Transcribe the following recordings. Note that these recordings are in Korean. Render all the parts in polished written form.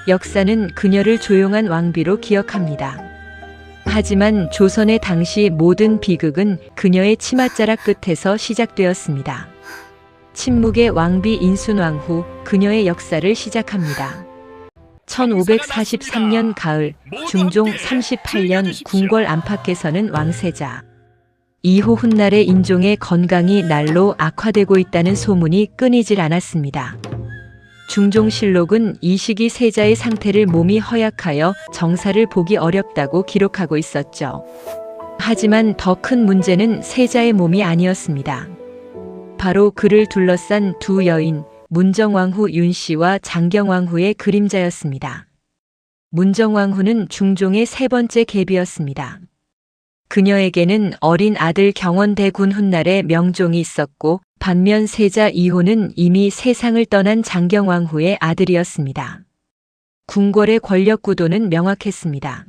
역사는 그녀를 조용한 왕비로 기억합니다. 하지만 조선의 당시 모든 비극은 그녀의 치맛자락 끝에서 시작되었습니다. 침묵의 왕비 인순왕 후 그녀의 역사를 시작합니다. 1543년 가을 중종 38년 궁궐 안팎에서는 왕세자 이호 훗날의 인종의 건강이 날로 악화되고 있다는 소문이 끊이질 않았습니다. 중종실록은 이 시기 세자의 상태를 몸이 허약하여 정사를 보기 어렵다고 기록하고 있었죠. 하지만 더 큰 문제는 세자의 몸이 아니었습니다. 바로 그를 둘러싼 두 여인, 문정왕후 윤씨와 장경왕후의 그림자였습니다. 문정왕후는 중종의 세 번째 계비였습니다. 그녀에게는 어린 아들 경원대군 훗날의 명종이 있었고 반면 세자 이호는 이미 세상을 떠난 장경왕후의 아들이었습니다. 궁궐의 권력 구도는 명확했습니다.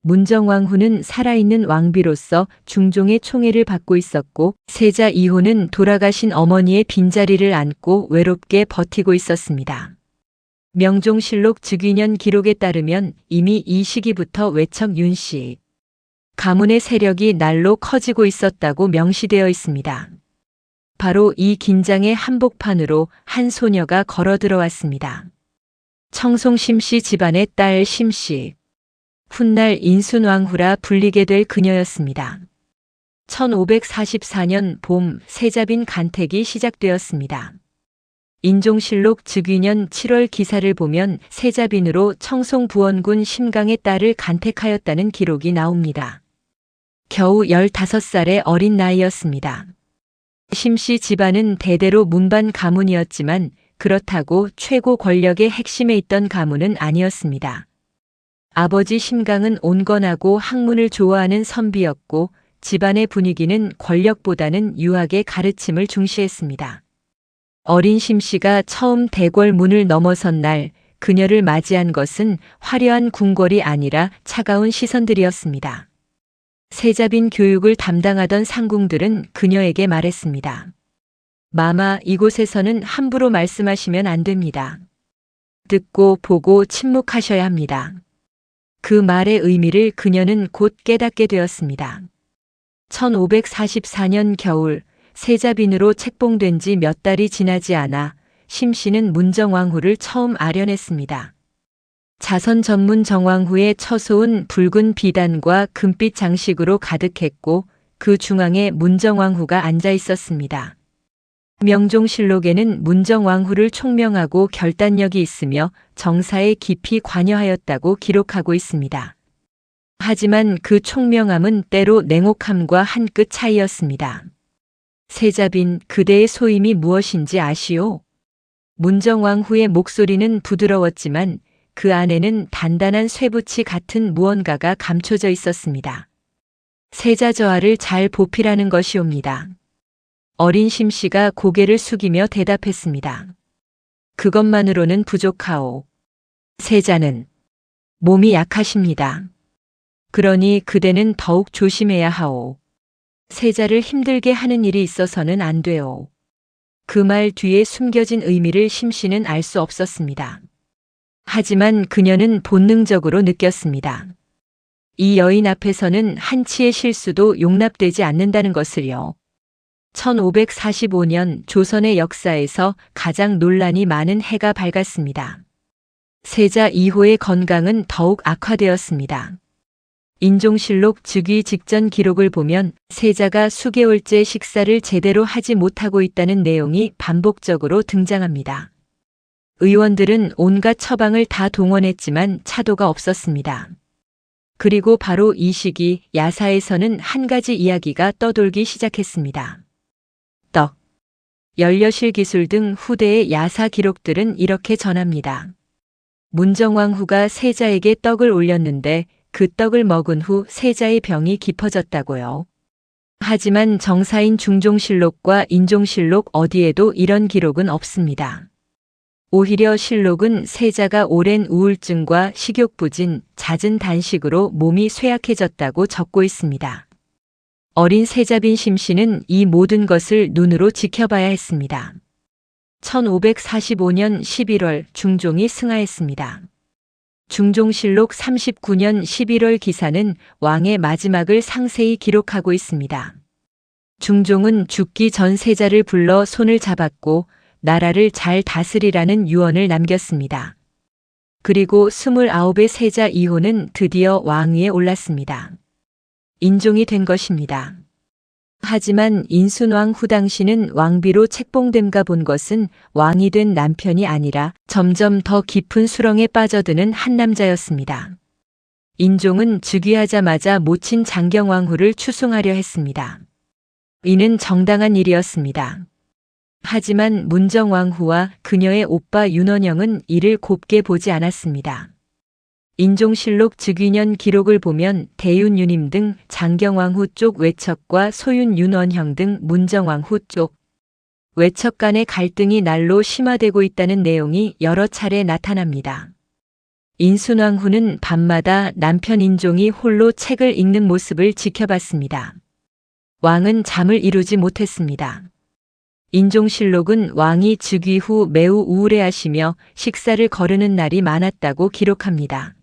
문정왕후는 살아있는 왕비로서 중종의 총애를 받고 있었고 세자 이호는 돌아가신 어머니의 빈자리를 안고 외롭게 버티고 있었습니다. 명종실록 즉위년 기록에 따르면 이미 이 시기부터 외척 윤씨 가문의 세력이 날로 커지고 있었다고 명시되어 있습니다. 바로 이 긴장의 한복판으로 한 소녀가 걸어 들어왔습니다. 청송 심씨 집안의 딸 심씨. 훗날 인순왕후라 불리게 될 그녀였습니다. 1544년 봄 세자빈 간택이 시작되었습니다. 인종실록 즉위년 7월 기사를 보면 세자빈으로 청송부원군 심강의 딸을 간택하였다는 기록이 나옵니다. 겨우 15살의 어린 나이였습니다. 심씨 집안은 대대로 문반 가문이었지만 그렇다고 최고 권력의 핵심에 있던 가문은 아니었습니다. 아버지 심강은 온건하고 학문을 좋아하는 선비였고 집안의 분위기는 권력보다는 유학의 가르침을 중시했습니다. 어린 심씨가 처음 대궐 문을 넘어선 날 그녀를 맞이한 것은 화려한 궁궐이 아니라 차가운 시선들이었습니다. 세자빈 교육을 담당하던 상궁들은 그녀에게 말했습니다. 마마, 이곳에서는 함부로 말씀하시면 안 됩니다. 듣고 보고 침묵하셔야 합니다. 그 말의 의미를 그녀는 곧 깨닫게 되었습니다. 1544년 겨울 세자빈으로 책봉된 지 몇 달이 지나지 않아 심씨는 문정왕후를 처음 아련했습니다. 자선 전문 정왕후의 처소은 붉은 비단과 금빛 장식으로 가득했고 그 중앙에 문정왕후가 앉아 있었습니다. 명종실록에는 문정왕후를 총명하고 결단력이 있으며 정사에 깊이 관여하였다고 기록하고 있습니다. 하지만 그 총명함은 때로 냉혹함과 한 끗 차이였습니다. 세자빈, 그대의 소임이 무엇인지 아시오? 문정왕후의 목소리는 부드러웠지만 그 안에는 단단한 쇠붙이 같은 무언가가 감춰져 있었습니다. 세자저하를 잘 보필하는 것이옵니다. 어린 심씨가 고개를 숙이며 대답했습니다. 그것만으로는 부족하오. 세자는 몸이 약하십니다. 그러니 그대는 더욱 조심해야 하오. 세자를 힘들게 하는 일이 있어서는 안 돼오. 그 말 뒤에 숨겨진 의미를 심씨는 알 수 없었습니다. 하지만 그녀는 본능적으로 느꼈습니다. 이 여인 앞에서는 한치의 실수도 용납되지 않는다는 것을요. 1545년 조선의 역사에서 가장 논란이 많은 해가 밝았습니다. 세자 이호의 건강은 더욱 악화되었습니다. 인종실록 즉위 직전 기록을 보면 세자가 수개월째 식사를 제대로 하지 못하고 있다는 내용이 반복적으로 등장합니다. 의원들은 온갖 처방을 다 동원했지만 차도가 없었습니다. 그리고 바로 이 시기 야사에서는 한 가지 이야기가 떠돌기 시작했습니다. 떡, 연려실 기술 등 후대의 야사 기록들은 이렇게 전합니다. 문정왕후가 세자에게 떡을 올렸는데 그 떡을 먹은 후 세자의 병이 깊어졌다고요. 하지만 정사인 중종실록과 인종실록 어디에도 이런 기록은 없습니다. 오히려 실록은 세자가 오랜 우울증과 식욕부진, 잦은 단식으로 몸이 쇠약해졌다고 적고 있습니다. 어린 세자빈 심씨는 이 모든 것을 눈으로 지켜봐야 했습니다. 1545년 11월 중종이 승하했습니다. 중종실록 39년 11월 기사는 왕의 마지막을 상세히 기록하고 있습니다. 중종은 죽기 전 세자를 불러 손을 잡았고 나라를 잘 다스리라는 유언을 남겼습니다. 그리고 29의 세자 이호는 드디어 왕위에 올랐습니다. 인종이 된 것입니다. 하지만 인순왕 후 당시는 왕비로 책봉됨과 본 것은 왕이 된 남편이 아니라 점점 더 깊은 수렁에 빠져드는 한 남자였습니다. 인종은 즉위하자마자 모친 장경왕후를 추승하려 했습니다. 이는 정당한 일이었습니다. 하지만 문정왕후와 그녀의 오빠 윤원영은 이를 곱게 보지 않았습니다. 인종실록 즉위년 기록을 보면 대윤유님 등 장경왕후 쪽 외척과 소윤윤원형 등 문정왕후 쪽 외척 간의 갈등이 날로 심화되고 있다는 내용이 여러 차례 나타납니다. 인순왕후는 밤마다 남편 인종이 홀로 책을 읽는 모습을 지켜봤습니다. 왕은 잠을 이루지 못했습니다. 인종실록은 왕이 즉위 후 매우 우울해하시며 식사를 거르는 날이 많았다고 기록합니다.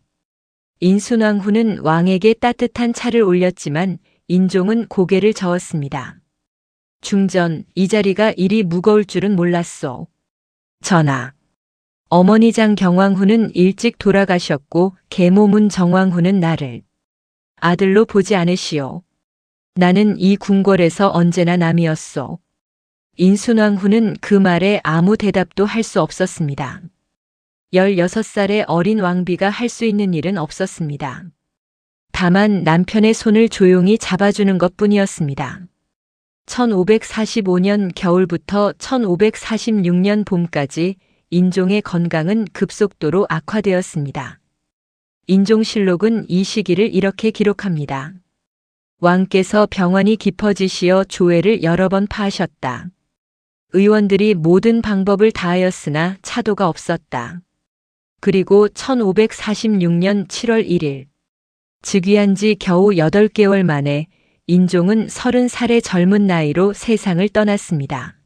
인순왕후는 왕에게 따뜻한 차를 올렸지만 인종은 고개를 저었습니다. 중전, 이 자리가 이리 무거울 줄은 몰랐소. 전하. 어머니 장경왕후는 일찍 돌아가셨고 계모 문정왕후는 나를 아들로 보지 않으시오. 나는 이 궁궐에서 언제나 남이었소. 인순왕후는 그 말에 아무 대답도 할 수 없었습니다. 16살의 어린 왕비가 할 수 있는 일은 없었습니다. 다만 남편의 손을 조용히 잡아주는 것뿐이었습니다. 1545년 겨울부터 1546년 봄까지 인종의 건강은 급속도로 악화되었습니다. 인종실록은 이 시기를 이렇게 기록합니다. 왕께서 병환이 깊어지시어 조회를 여러 번 파하셨다. 의원들이 모든 방법을 다하였으나 차도가 없었다. 그리고 1546년 7월 1일 즉위한 지 겨우 8개월 만에 인종은 30살의 젊은 나이로 세상을 떠났습니다.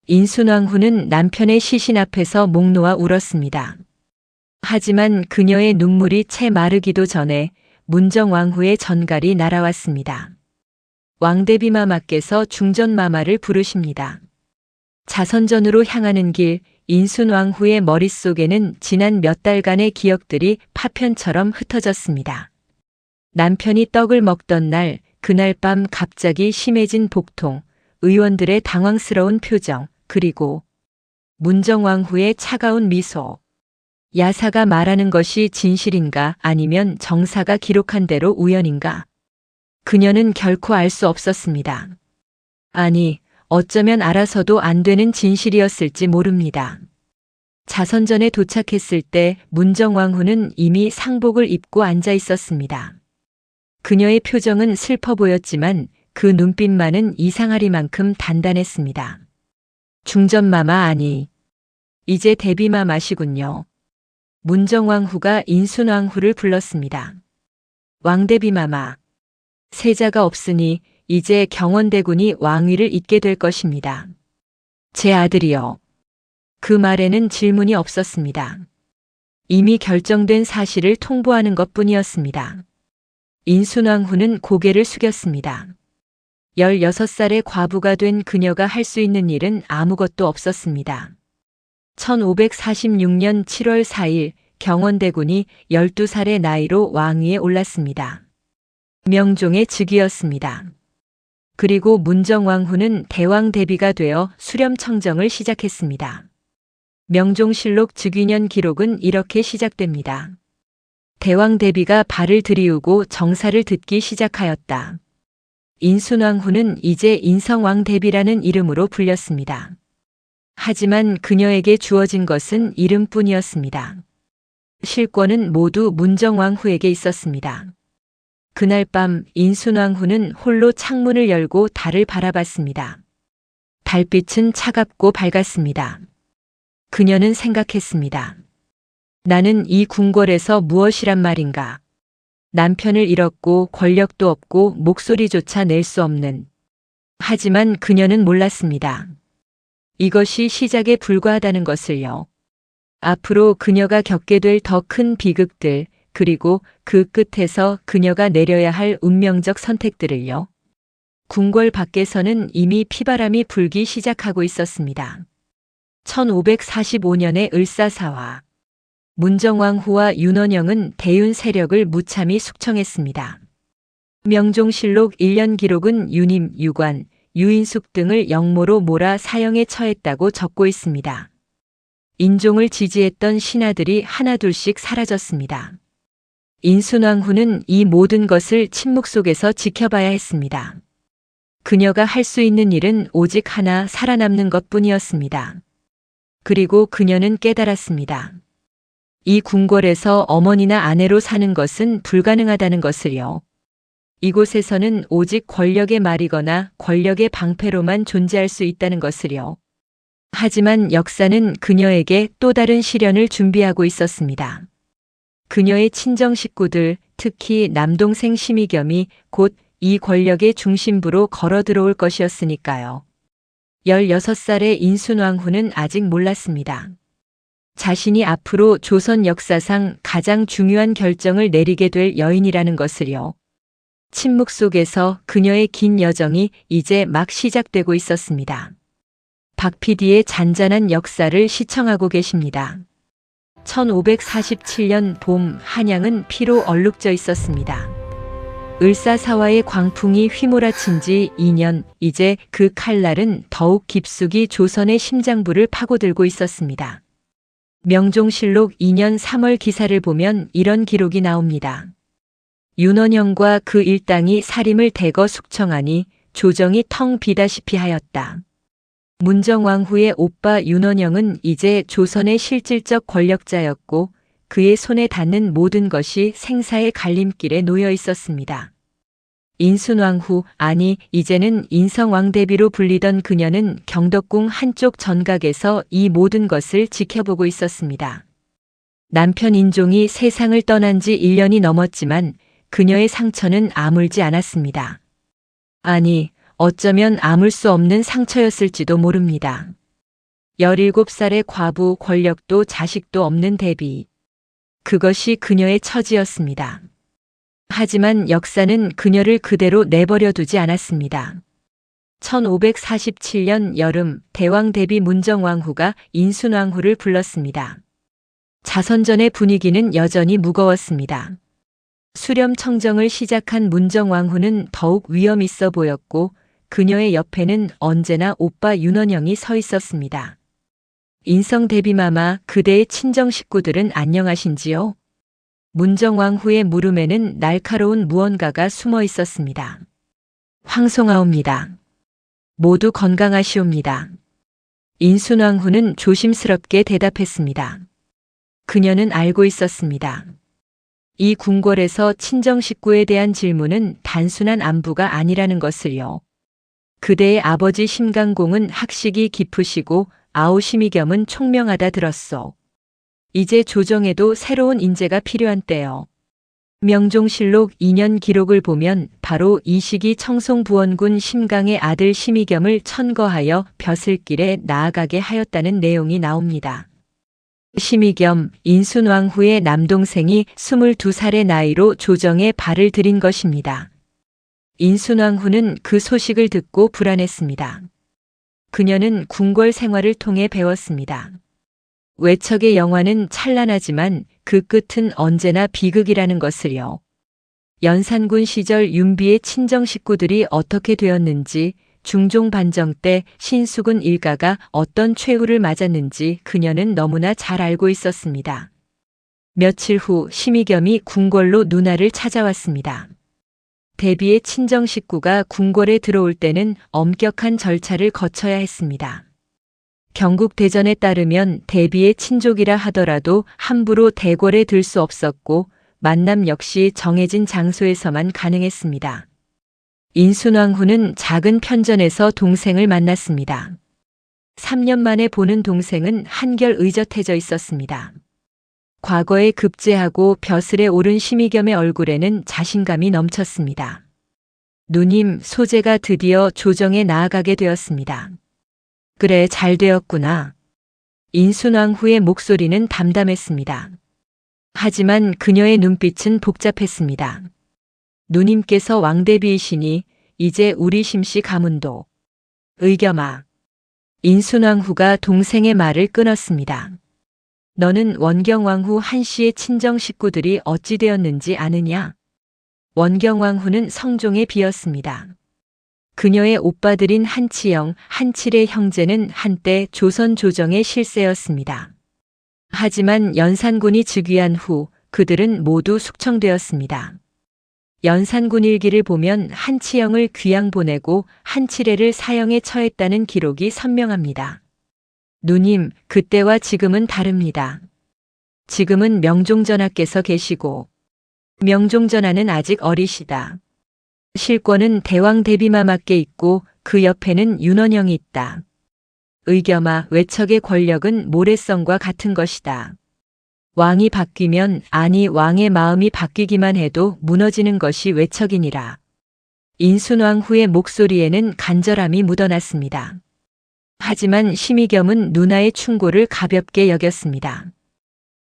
인순왕후는 남편의 시신 앞에서 목 놓아 울었습니다. 하지만 그녀의 눈물이 채 마르기도 전에 문정왕후의 전갈이 날아왔습니다. 왕대비마마께서 중전마마를 부르십니다. 자선전으로 향하는 길, 인순왕후의 머릿속에는 지난 몇 달간의 기억들이 파편처럼 흩어졌습니다. 남편이 떡을 먹던 날, 그날 밤 갑자기 심해진 복통, 의원들의 당황스러운 표정, 그리고 문정왕후의 차가운 미소. 야사가 말하는 것이 진실인가 아니면 정사가 기록한 대로 우연인가? 그녀는 결코 알 수 없었습니다. 아니, 어쩌면 알아서도 안 되는 진실이었을지 모릅니다. 자선전에 도착했을 때 문정왕후는 이미 상복을 입고 앉아 있었습니다. 그녀의 표정은 슬퍼 보였지만 그 눈빛만은 이상하리만큼 단단했습니다. 중전마마 아니, 이제 대비마마시군요. 문정왕후가 인순왕후를 불렀습니다. 왕대비마마, 세자가 없으니 이제 경원대군이 왕위를 잇게 될 것입니다. 제 아들이요. 그 말에는 질문이 없었습니다. 이미 결정된 사실을 통보하는 것뿐이었습니다. 인순왕후는 고개를 숙였습니다. 16살의 과부가 된 그녀가 할 수 있는 일은 아무것도 없었습니다. 1546년 7월 4일 경원대군이 12살의 나이로 왕위에 올랐습니다. 명종의 즉위였습니다. 그리고 문정왕후는 대왕 대비가 되어 수렴청정을 시작했습니다. 명종실록 즉위년 기록은 이렇게 시작됩니다. 대왕 대비가 발을 들이우고 정사를 듣기 시작하였다. 인순왕후는 이제 인성왕 대비라는 이름으로 불렸습니다. 하지만 그녀에게 주어진 것은 이름뿐이었습니다. 실권은 모두 문정왕후에게 있었습니다. 그날 밤 인순왕후는 홀로 창문을 열고 달을 바라봤습니다. 달빛은 차갑고 밝았습니다. 그녀는 생각했습니다. 나는 이 궁궐에서 무엇이란 말인가? 남편을 잃었고 권력도 없고 목소리조차 낼 수 없는. 하지만 그녀는 몰랐습니다. 이것이 시작에 불과하다는 것을요. 앞으로 그녀가 겪게 될 더 큰 비극들, 그리고 그 끝에서 그녀가 내려야 할 운명적 선택들을요. 궁궐 밖에서는 이미 피바람이 불기 시작하고 있었습니다. 1545년의 을사사화. 문정왕후와 윤원영은 대윤 세력을 무참히 숙청했습니다. 명종실록 1년 기록은 유님, 유관, 유인숙 등을 역모로 몰아 사형에 처했다고 적고 있습니다. 인종을 지지했던 신하들이 하나둘씩 사라졌습니다. 인순왕후는 이 모든 것을 침묵 속에서 지켜봐야 했습니다. 그녀가 할 수 있는 일은 오직 하나, 살아남는 것뿐이었습니다. 그리고 그녀는 깨달았습니다. 이 궁궐에서 어머니나 아내로 사는 것은 불가능하다는 것을요. 이곳에서는 오직 권력의 말이거나 권력의 방패로만 존재할 수 있다는 것을요. 하지만 역사는 그녀에게 또 다른 시련을 준비하고 있었습니다. 그녀의 친정 식구들, 특히 남동생 심의겸이 곧 이 권력의 중심부로 걸어 들어올 것이었으니까요. 16살의 인순왕후는 아직 몰랐습니다. 자신이 앞으로 조선 역사상 가장 중요한 결정을 내리게 될 여인이라는 것을요. 침묵 속에서 그녀의 긴 여정이 이제 막 시작되고 있었습니다. 박 PD의 잔잔한 역사를 시청하고 계십니다. 1547년 봄 한양은 피로 얼룩져 있었습니다. 을사사화의 광풍이 휘몰아친 지 2년, 이제 그 칼날은 더욱 깊숙이 조선의 심장부를 파고들고 있었습니다. 명종실록 2년 3월 기사를 보면 이런 기록이 나옵니다. 윤원영과 그 일당이 사림을 대거 숙청하니 조정이 텅 비다시피 하였다. 문정왕후의 오빠 윤원영은 이제 조선의 실질적 권력자였고 그의 손에 닿는 모든 것이 생사의 갈림길에 놓여 있었습니다. 인순왕후, 아니 이제는 인성왕대비로 불리던 그녀는 경덕궁 한쪽 전각에서 이 모든 것을 지켜보고 있었습니다. 남편 인종이 세상을 떠난 지 1년이 넘었지만 그녀의 상처는 아물지 않았습니다. 아니, 어쩌면 아물 수 없는 상처였을지도 모릅니다. 17살의 과부, 권력도 자식도 없는 대비. 그것이 그녀의 처지였습니다. 하지만 역사는 그녀를 그대로 내버려 두지 않았습니다. 1547년 여름 대왕 대비 문정왕후가 인순왕후를 불렀습니다. 자선전의 분위기는 여전히 무거웠습니다. 수렴 청정을 시작한 문정왕후는 더욱 위험 있어 보였고 그녀의 옆에는 언제나 오빠 윤원영이 서 있었습니다. 인성 대비마마, 그대의 친정 식구들은 안녕하신지요? 문정왕후의 물음에는 날카로운 무언가가 숨어 있었습니다. 황송하옵니다. 모두 건강하시옵니다. 인순왕후는 조심스럽게 대답했습니다. 그녀는 알고 있었습니다. 이 궁궐에서 친정 식구에 대한 질문은 단순한 안부가 아니라는 것을요. 그대의 아버지 심강공은 학식이 깊으시고 아우 심의겸은 총명하다 들었소. 이제 조정에도 새로운 인재가 필요한 때요. 명종실록 2년 기록을 보면 바로 이 시기 청송부원군 심강의 아들 심의겸을 천거하여 벼슬길에 나아가게 하였다는 내용이 나옵니다. 심의겸, 인순왕후의 남동생이 22살의 나이로 조정에 발을 들인 것입니다. 인순왕후는 그 소식을 듣고 불안했습니다. 그녀는 궁궐 생활을 통해 배웠습니다. 외척의 영화는 찬란하지만 그 끝은 언제나 비극이라는 것을요. 연산군 시절 윤비의 친정 식구들이 어떻게 되었는지, 중종 반정 때 신수군 일가가 어떤 최후를 맞았는지 그녀는 너무나 잘 알고 있었습니다. 며칠 후 심의겸이 궁궐로 누나를 찾아왔습니다. 대비의 친정 식구가 궁궐에 들어올 때는 엄격한 절차를 거쳐야 했습니다. 경국대전에 따르면 대비의 친족이라 하더라도 함부로 대궐에 들 수 없었고 만남 역시 정해진 장소에서만 가능했습니다. 인순왕후는 작은 편전에서 동생을 만났습니다. 3년 만에 보는 동생은 한결 의젓해져 있었습니다. 과거에 급제하고 벼슬에 오른 심의겸의 얼굴에는 자신감이 넘쳤습니다. 누님, 소재가 드디어 조정에 나아가게 되었습니다. 그래, 잘 되었구나. 인순왕후의 목소리는 담담했습니다. 하지만 그녀의 눈빛은 복잡했습니다. 누님께서 왕대비이시니 이제 우리 심씨 가문도. 의겸아. 인순왕후가 동생의 말을 끊었습니다. 너는 원경왕후 한씨의 친정 식구들이 어찌 되었는지 아느냐? 원경왕후는 성종의 비였습니다. 그녀의 오빠들인 한치영, 한칠의 형제는 한때 조선 조정의 실세였습니다. 하지만 연산군이 즉위한 후 그들은 모두 숙청되었습니다. 연산군 일기를 보면 한치영을 귀양 보내고 한칠애를 사형에 처했다는 기록이 선명합니다. 누님, 그때와 지금은 다릅니다. 지금은 명종전하께서 계시고 명종전하는 아직 어리시다. 실권은 대왕 대비마마께 있고 그 옆에는 윤원영이 있다. 의겸아, 외척의 권력은 모래성과 같은 것이다. 왕이 바뀌면, 아니 왕의 마음이 바뀌기만 해도 무너지는 것이 외척이니라. 인순왕후의 목소리에는 간절함이 묻어났습니다. 하지만 심의겸은 누나의 충고를 가볍게 여겼습니다.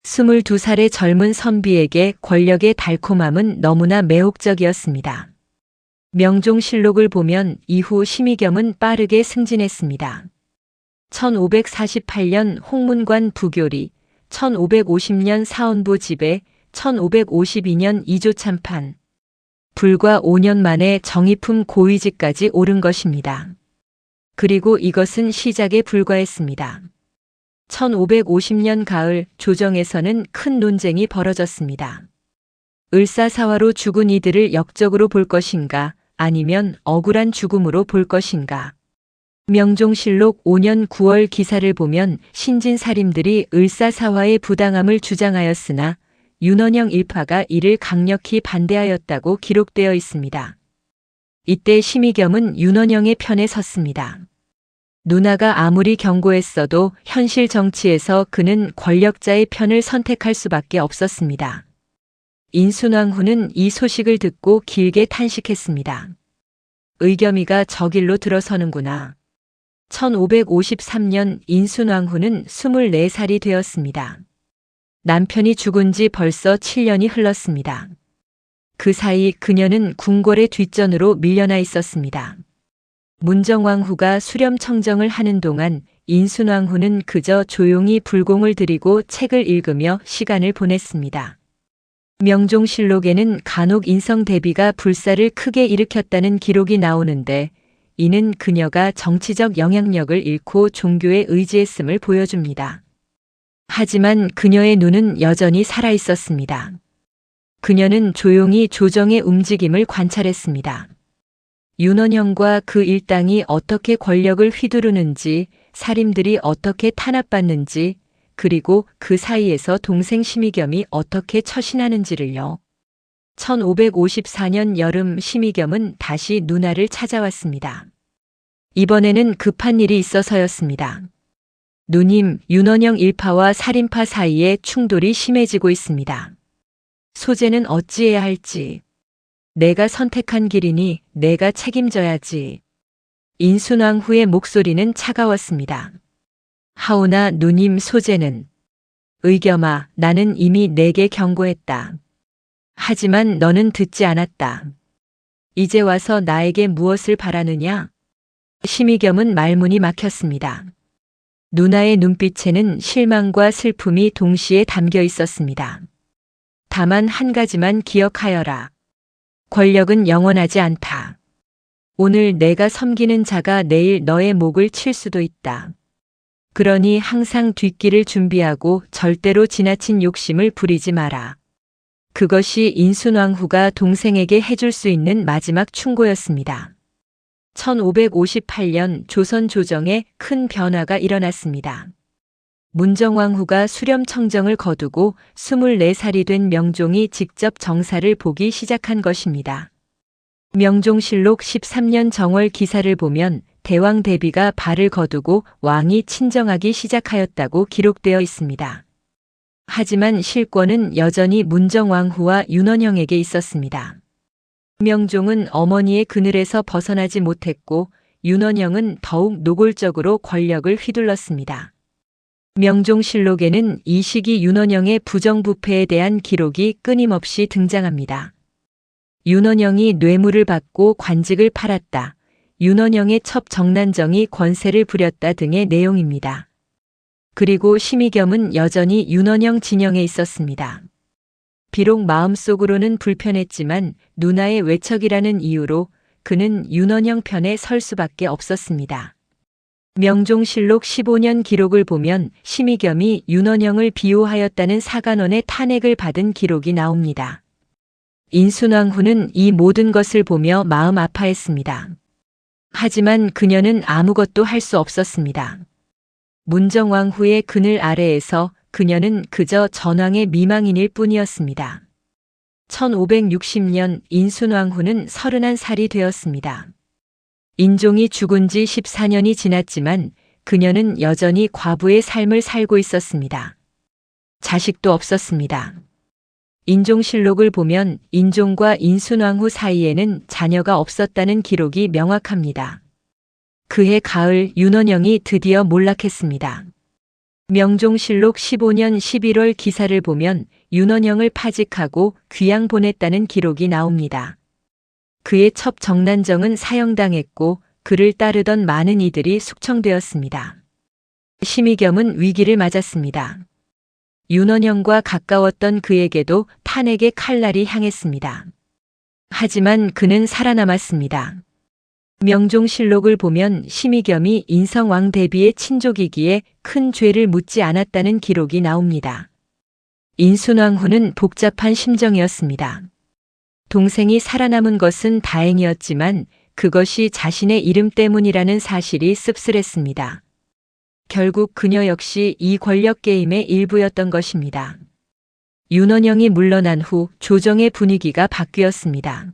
22살의 젊은 선비에게 권력의 달콤함은 너무나 매혹적이었습니다. 명종실록을 보면 이후 심의겸은 빠르게 승진했습니다. 1548년 홍문관 부교리, 1550년 사원부 지배, 1552년 이조 참판. 불과 5년 만에 정의품 고위직까지 오른 것입니다. 그리고 이것은 시작에 불과했습니다. 1550년 가을 조정에서는 큰 논쟁이 벌어졌습니다. 을사사화로 죽은 이들을 역적으로 볼 것인가, 아니면 억울한 죽음으로 볼 것인가. 명종실록 5년 9월 기사를 보면 신진사림들이 을사사화의 부당함을 주장하였으나 윤원영 일파가 이를 강력히 반대하였다고 기록되어 있습니다. 이때 심의겸은 윤원영의 편에 섰습니다. 누나가 아무리 경고했어도 현실 정치에서 그는 권력자의 편을 선택할 수밖에 없었습니다. 인순왕후는 이 소식을 듣고 길게 탄식했습니다. 의겸이가 저 길로 들어서는구나. 1553년 인순왕후는 24살이 되었습니다. 남편이 죽은 지 벌써 7년이 흘렀습니다. 그 사이 그녀는 궁궐의 뒷전으로 밀려나 있었습니다. 문정왕후가 수렴청정을 하는 동안 인순왕후는 그저 조용히 불공을 들이고 책을 읽으며 시간을 보냈습니다. 명종실록에는 간혹 인성대비가 불사를 크게 일으켰다는 기록이 나오는데 이는 그녀가 정치적 영향력을 잃고 종교에 의지했음을 보여줍니다. 하지만 그녀의 눈은 여전히 살아있었습니다. 그녀는 조용히 조정의 움직임을 관찰했습니다. 윤원형과 그 일당이 어떻게 권력을 휘두르는지, 사림들이 어떻게 탄압받는지, 그리고 그 사이에서 동생 심의겸이 어떻게 처신하는지를요. 1554년 여름 심의겸은 다시 누나를 찾아왔습니다. 이번에는 급한 일이 있어서였습니다. 누님, 윤원영 일파와 살인파 사이에 충돌이 심해지고 있습니다. 소재는 어찌해야 할지. 내가 선택한 길이니 내가 책임져야지. 인순왕후의 목소리는 차가웠습니다. 하오나 누님, 소재는. 의겸아, 나는 이미 내게 경고했다. 하지만 너는 듣지 않았다. 이제 와서 나에게 무엇을 바라느냐? 심의겸은 말문이 막혔습니다. 누나의 눈빛에는 실망과 슬픔이 동시에 담겨 있었습니다. 다만 한 가지만 기억하여라. 권력은 영원하지 않다. 오늘 내가 섬기는 자가 내일 너의 목을 칠 수도 있다. 그러니 항상 뒷길을 준비하고 절대로 지나친 욕심을 부리지 마라. 그것이 인순왕후가 동생에게 해줄 수 있는 마지막 충고였습니다. 1558년 조선 조정에 큰 변화가 일어났습니다. 문정왕후가 수렴청정을 거두고 24살이 된 명종이 직접 정사를 보기 시작한 것입니다. 명종실록 13년 정월 기사를 보면 대왕 대비가 발을 거두고 왕이 친정하기 시작하였다고 기록되어 있습니다. 하지만 실권은 여전히 문정왕후와 윤원형에게 있었습니다. 명종은 어머니의 그늘에서 벗어나지 못했고 윤원형은 더욱 노골적으로 권력을 휘둘렀습니다. 명종실록에는 이 시기 윤원영의 부정부패에 대한 기록이 끊임없이 등장합니다. 윤원영이 뇌물을 받고 관직을 팔았다. 윤원영의 첩정난정이 권세를 부렸다 등의 내용입니다. 그리고 심의겸은 여전히 윤원영 진영에 있었습니다. 비록 마음속으로는 불편했지만 누나의 외척이라는 이유로 그는 윤원영 편에 설 수밖에 없었습니다. 명종실록 15년 기록을 보면 심의겸이 윤원영을 비호하였다는 사간원의 탄핵을 받은 기록이 나옵니다. 인순왕후는 이 모든 것을 보며 마음 아파했습니다. 하지만 그녀는 아무것도 할 수 없었습니다. 문정왕후의 그늘 아래에서 그녀는 그저 전왕의 미망인일 뿐이었습니다. 1560년 인순왕후는 31살이 되었습니다. 인종이 죽은 지 14년이 지났지만 그녀는 여전히 과부의 삶을 살고 있었습니다. 자식도 없었습니다. 인종실록을 보면 인종과 인순왕후 사이에는 자녀가 없었다는 기록이 명확합니다. 그해 가을 윤원영이 드디어 몰락했습니다. 명종실록 15년 11월 기사를 보면 윤원영을 파직하고 귀양 보냈다는 기록이 나옵니다. 그의 첩 정난정은 사형당했고 그를 따르던 많은 이들이 숙청되었습니다. 심의겸은 위기를 맞았습니다. 윤원영과 가까웠던 그에게도 탄핵의 칼날이 향했습니다. 하지만 그는 살아남았습니다. 명종실록을 보면 심의겸이 인성왕 대비의 친족이기에 큰 죄를 묻지 않았다는 기록이 나옵니다. 인순왕후는 복잡한 심정이었습니다. 동생이 살아남은 것은 다행이었지만 그것이 자신의 이름 때문이라는 사실이 씁쓸했습니다. 결국 그녀 역시 이 권력 게임의 일부였던 것입니다. 윤원영이 물러난 후 조정의 분위기가 바뀌었습니다.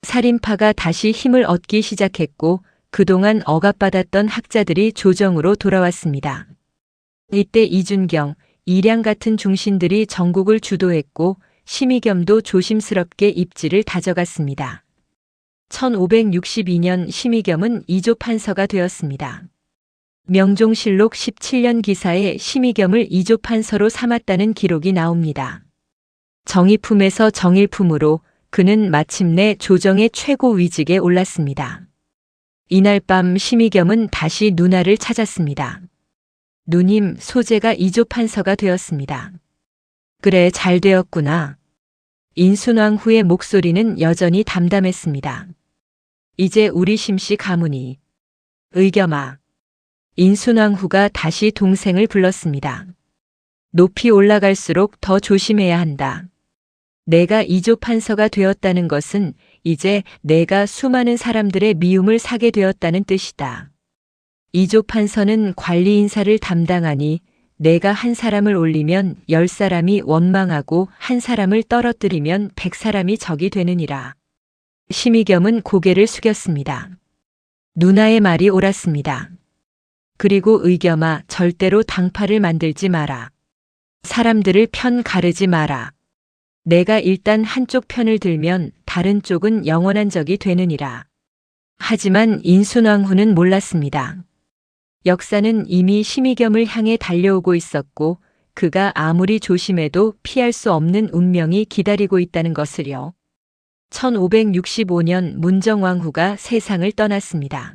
살인파가 다시 힘을 얻기 시작했고 그동안 억압받았던 학자들이 조정으로 돌아왔습니다. 이때 이준경, 이량 같은 중신들이 정국을 주도했고 심의겸도 조심스럽게 입지를 다져갔습니다. 1562년 심의겸은 이조판서가 되었습니다. 명종실록 17년 기사에 심의겸을 이조판서로 삼았다는 기록이 나옵니다. 정의품에서 정일품으로 그는 마침내 조정의 최고 위직에 올랐습니다. 이날 밤 심의겸은 다시 누나를 찾았습니다. 누님, 소재가 이조판서가 되었습니다. 그래, 잘 되었구나. 인순왕후의 목소리는 여전히 담담했습니다. 이제 우리 심씨 가문이. 의겸아. 인순왕후가 다시 동생을 불렀습니다. 높이 올라갈수록 더 조심해야 한다. 내가 이조판서가 되었다는 것은 이제 내가 수많은 사람들의 미움을 사게 되었다는 뜻이다. 이조판서는 관리 인사를 담당하니 내가 한 사람을 올리면 10사람이 원망하고 한 사람을 떨어뜨리면 100사람이 적이 되느니라. 심의겸은 고개를 숙였습니다. 누나의 말이 옳았습니다. 그리고 의겸아, 절대로 당파를 만들지 마라. 사람들을 편 가르지 마라. 내가 일단 한쪽 편을 들면 다른 쪽은 영원한 적이 되느니라. 하지만 인순왕후는 몰랐습니다. 역사는 이미 심의겸을 향해 달려오고 있었고 그가 아무리 조심해도 피할 수 없는 운명이 기다리고 있다는 것을요. 1565년 문정왕후가 세상을 떠났습니다.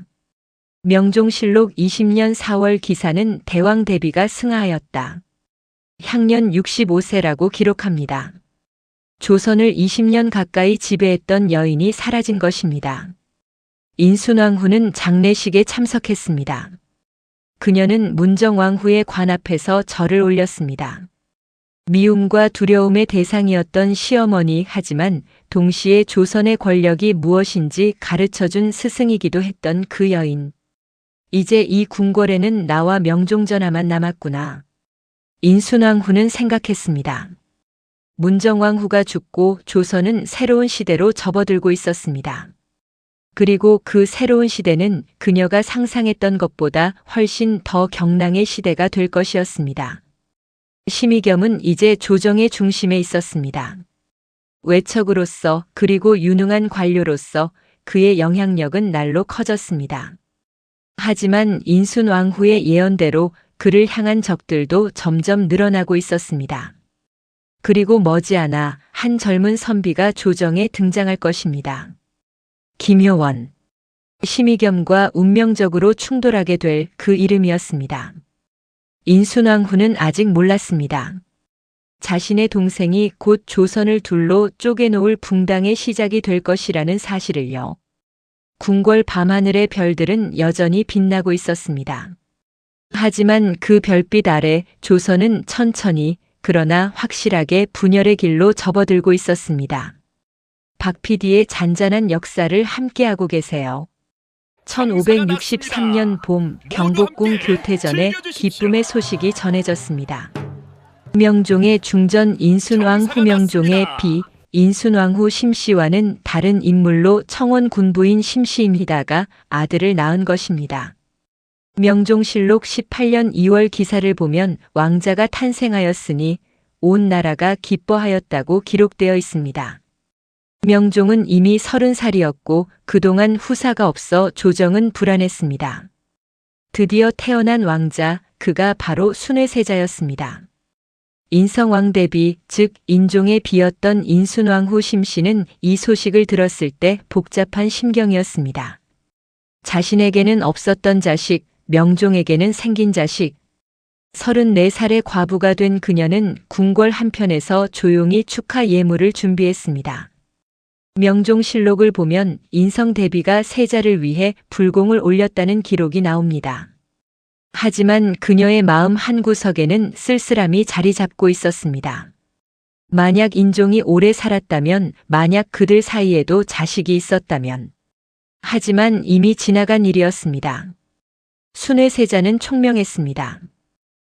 명종실록 20년 4월 기사는 대왕 대비가 승하하였다. 향년 65세라고 기록합니다. 조선을 20년 가까이 지배했던 여인이 사라진 것입니다. 인순왕후는 장례식에 참석했습니다. 그녀는 문정왕후의 관 앞에서 절을 올렸습니다. 미움과 두려움의 대상이었던 시어머니, 하지만 동시에 조선의 권력이 무엇인지 가르쳐준 스승이기도 했던 그 여인. 이제 이 궁궐에는 나와 명종전하만 남았구나. 인순왕후는 생각했습니다. 문정왕후가 죽고 조선은 새로운 시대로 접어들고 있었습니다. 그리고 그 새로운 시대는 그녀가 상상했던 것보다 훨씬 더 경랑의 시대가 될 것이었습니다. 심의겸은 이제 조정의 중심에 있었습니다. 외척으로서 그리고 유능한 관료로서 그의 영향력은 날로 커졌습니다. 하지만 인순왕후의 예언대로 그를 향한 적들도 점점 늘어나고 있었습니다. 그리고 머지않아 한 젊은 선비가 조정에 등장할 것입니다. 김효원. 심의겸과 운명적으로 충돌하게 될 그 이름이었습니다. 인순왕후는 아직 몰랐습니다. 자신의 동생이 곧 조선을 둘로 쪼개놓을 붕당의 시작이 될 것이라는 사실을요. 궁궐 밤하늘의 별들은 여전히 빛나고 있었습니다. 하지만 그 별빛 아래 조선은 천천히 그러나 확실하게 분열의 길로 접어들고 있었습니다. 박 PD의 잔잔한 역사를 함께하고 계세요. 1563년 봄 경복궁 교태전에 기쁨의 소식이 전해졌습니다. 후명종의 중전 인순왕 후명종의 비 인순왕후 심씨와는 다른 인물로 청원 군부인 심씨입니다가 아들을 낳은 것입니다. 명종실록 18년 2월 기사를 보면 왕자가 탄생하였으니 온 나라가 기뻐하였다고 기록되어 있습니다. 명종은 이미 30살이었고 그동안 후사가 없어 조정은 불안했습니다. 드디어 태어난 왕자, 그가 바로 순회세자였습니다. 인성왕 대비, 즉 인종의 비였던 인순왕후 심씨는 이 소식을 들었을 때 복잡한 심경이었습니다. 자신에게는 없었던 자식, 명종에게는 생긴 자식. 34살의 과부가 된 그녀는 궁궐 한편에서 조용히 축하 예물을 준비했습니다. 명종실록을 보면 인성 대비가 세자를 위해 불공을 올렸다는 기록이 나옵니다. 하지만 그녀의 마음 한구석에는 쓸쓸함이 자리 잡고 있었습니다. 만약 인종이 오래 살았다면, 만약 그들 사이에도 자식이 있었다면. 하지만 이미 지나간 일이었습니다. 순회세자는 총명했습니다.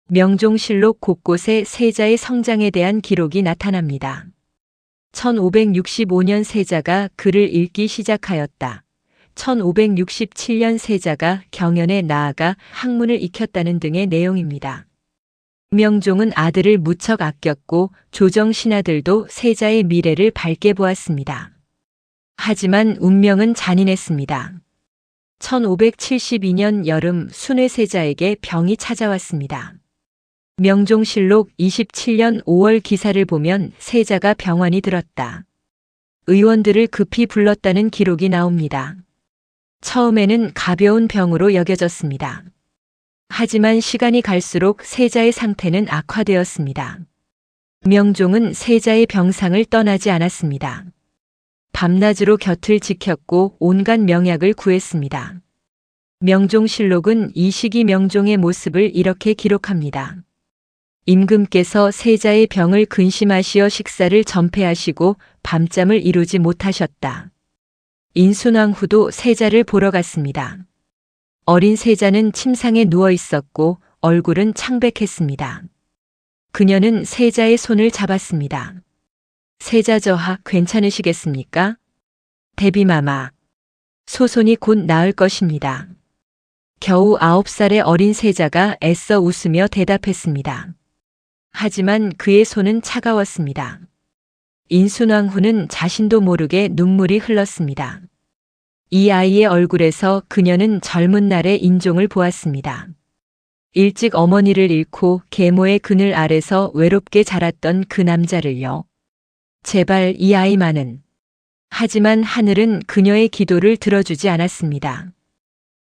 명종실록 곳곳에 세자의 성장에 대한 기록이 나타납니다. 1565년 세자가 글을 읽기 시작하였다. 1567년 세자가 경연에 나아가 학문을 익혔다는 등의 내용입니다. 명종은 아들을 무척 아꼈고 조정 신하들도 세자의 미래를 밝게 보았습니다. 하지만 운명은 잔인했습니다. 1572년 여름 순회세자에게 병이 찾아왔습니다. 명종실록 27년 5월 기사를 보면 세자가 병환이 들었다. 의원들을 급히 불렀다는 기록이 나옵니다. 처음에는 가벼운 병으로 여겨졌습니다. 하지만 시간이 갈수록 세자의 상태는 악화되었습니다. 명종은 세자의 병상을 떠나지 않았습니다. 밤낮으로 곁을 지켰고 온갖 명약을 구했습니다. 명종실록은 이 시기 명종의 모습을 이렇게 기록합니다. 임금께서 세자의 병을 근심하시어 식사를 전폐하시고 밤잠을 이루지 못하셨다. 인순왕후도 세자를 보러 갔습니다. 어린 세자는 침상에 누워 있었고 얼굴은 창백했습니다. 그녀는 세자의 손을 잡았습니다. 세자 저하 괜찮으시겠습니까? 대비마마. 소손이 곧 나을 것입니다. 겨우 9살의 어린 세자가 애써 웃으며 대답했습니다. 하지만 그의 손은 차가웠습니다. 인순왕후는 자신도 모르게 눈물이 흘렀습니다. 이 아이의 얼굴에서 그녀는 젊은 날의 인종을 보았습니다. 일찍 어머니를 잃고 계모의 그늘 아래서 외롭게 자랐던 그 남자를요. 제발 이 아이만은. 하지만 하늘은 그녀의 기도를 들어주지 않았습니다.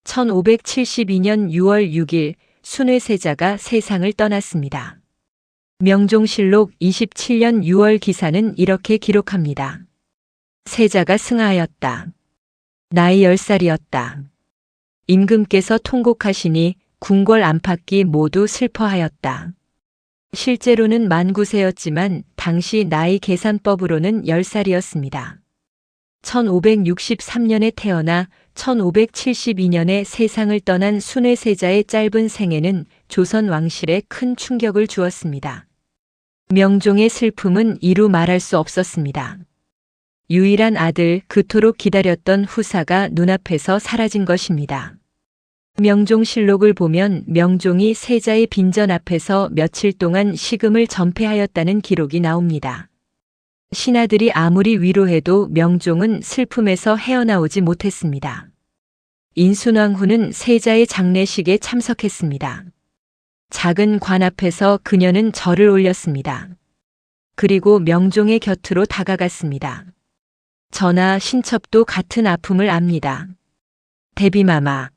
1572년 6월 6일 순회세자가 세상을 떠났습니다. 명종실록 27년 6월 기사는 이렇게 기록합니다. 세자가 승하하였다. 나이 10살이었다. 임금께서 통곡하시니 궁궐 안팎이 모두 슬퍼하였다. 실제로는 만 9세였지만 당시 나이 계산법으로는 10살이었습니다. 1563년에 태어나 1572년에 세상을 떠난 순회세자의 짧은 생애는 조선 왕실에 큰 충격을 주었습니다. 명종의 슬픔은 이루 말할 수 없었습니다. 유일한 아들, 그토록 기다렸던 후사가 눈앞에서 사라진 것입니다. 명종실록을 보면 명종이 세자의 빈전 앞에서 며칠 동안 식음을 전폐하였다는 기록이 나옵니다. 신하들이 아무리 위로해도 명종은 슬픔에서 헤어나오지 못했습니다. 인순왕후는 세자의 장례식에 참석했습니다. 작은 관 앞에서 그녀는 절을 올렸습니다. 그리고 명종의 곁으로 다가갔습니다. 전하, 신첩도 같은 아픔을 압니다. 대비마마.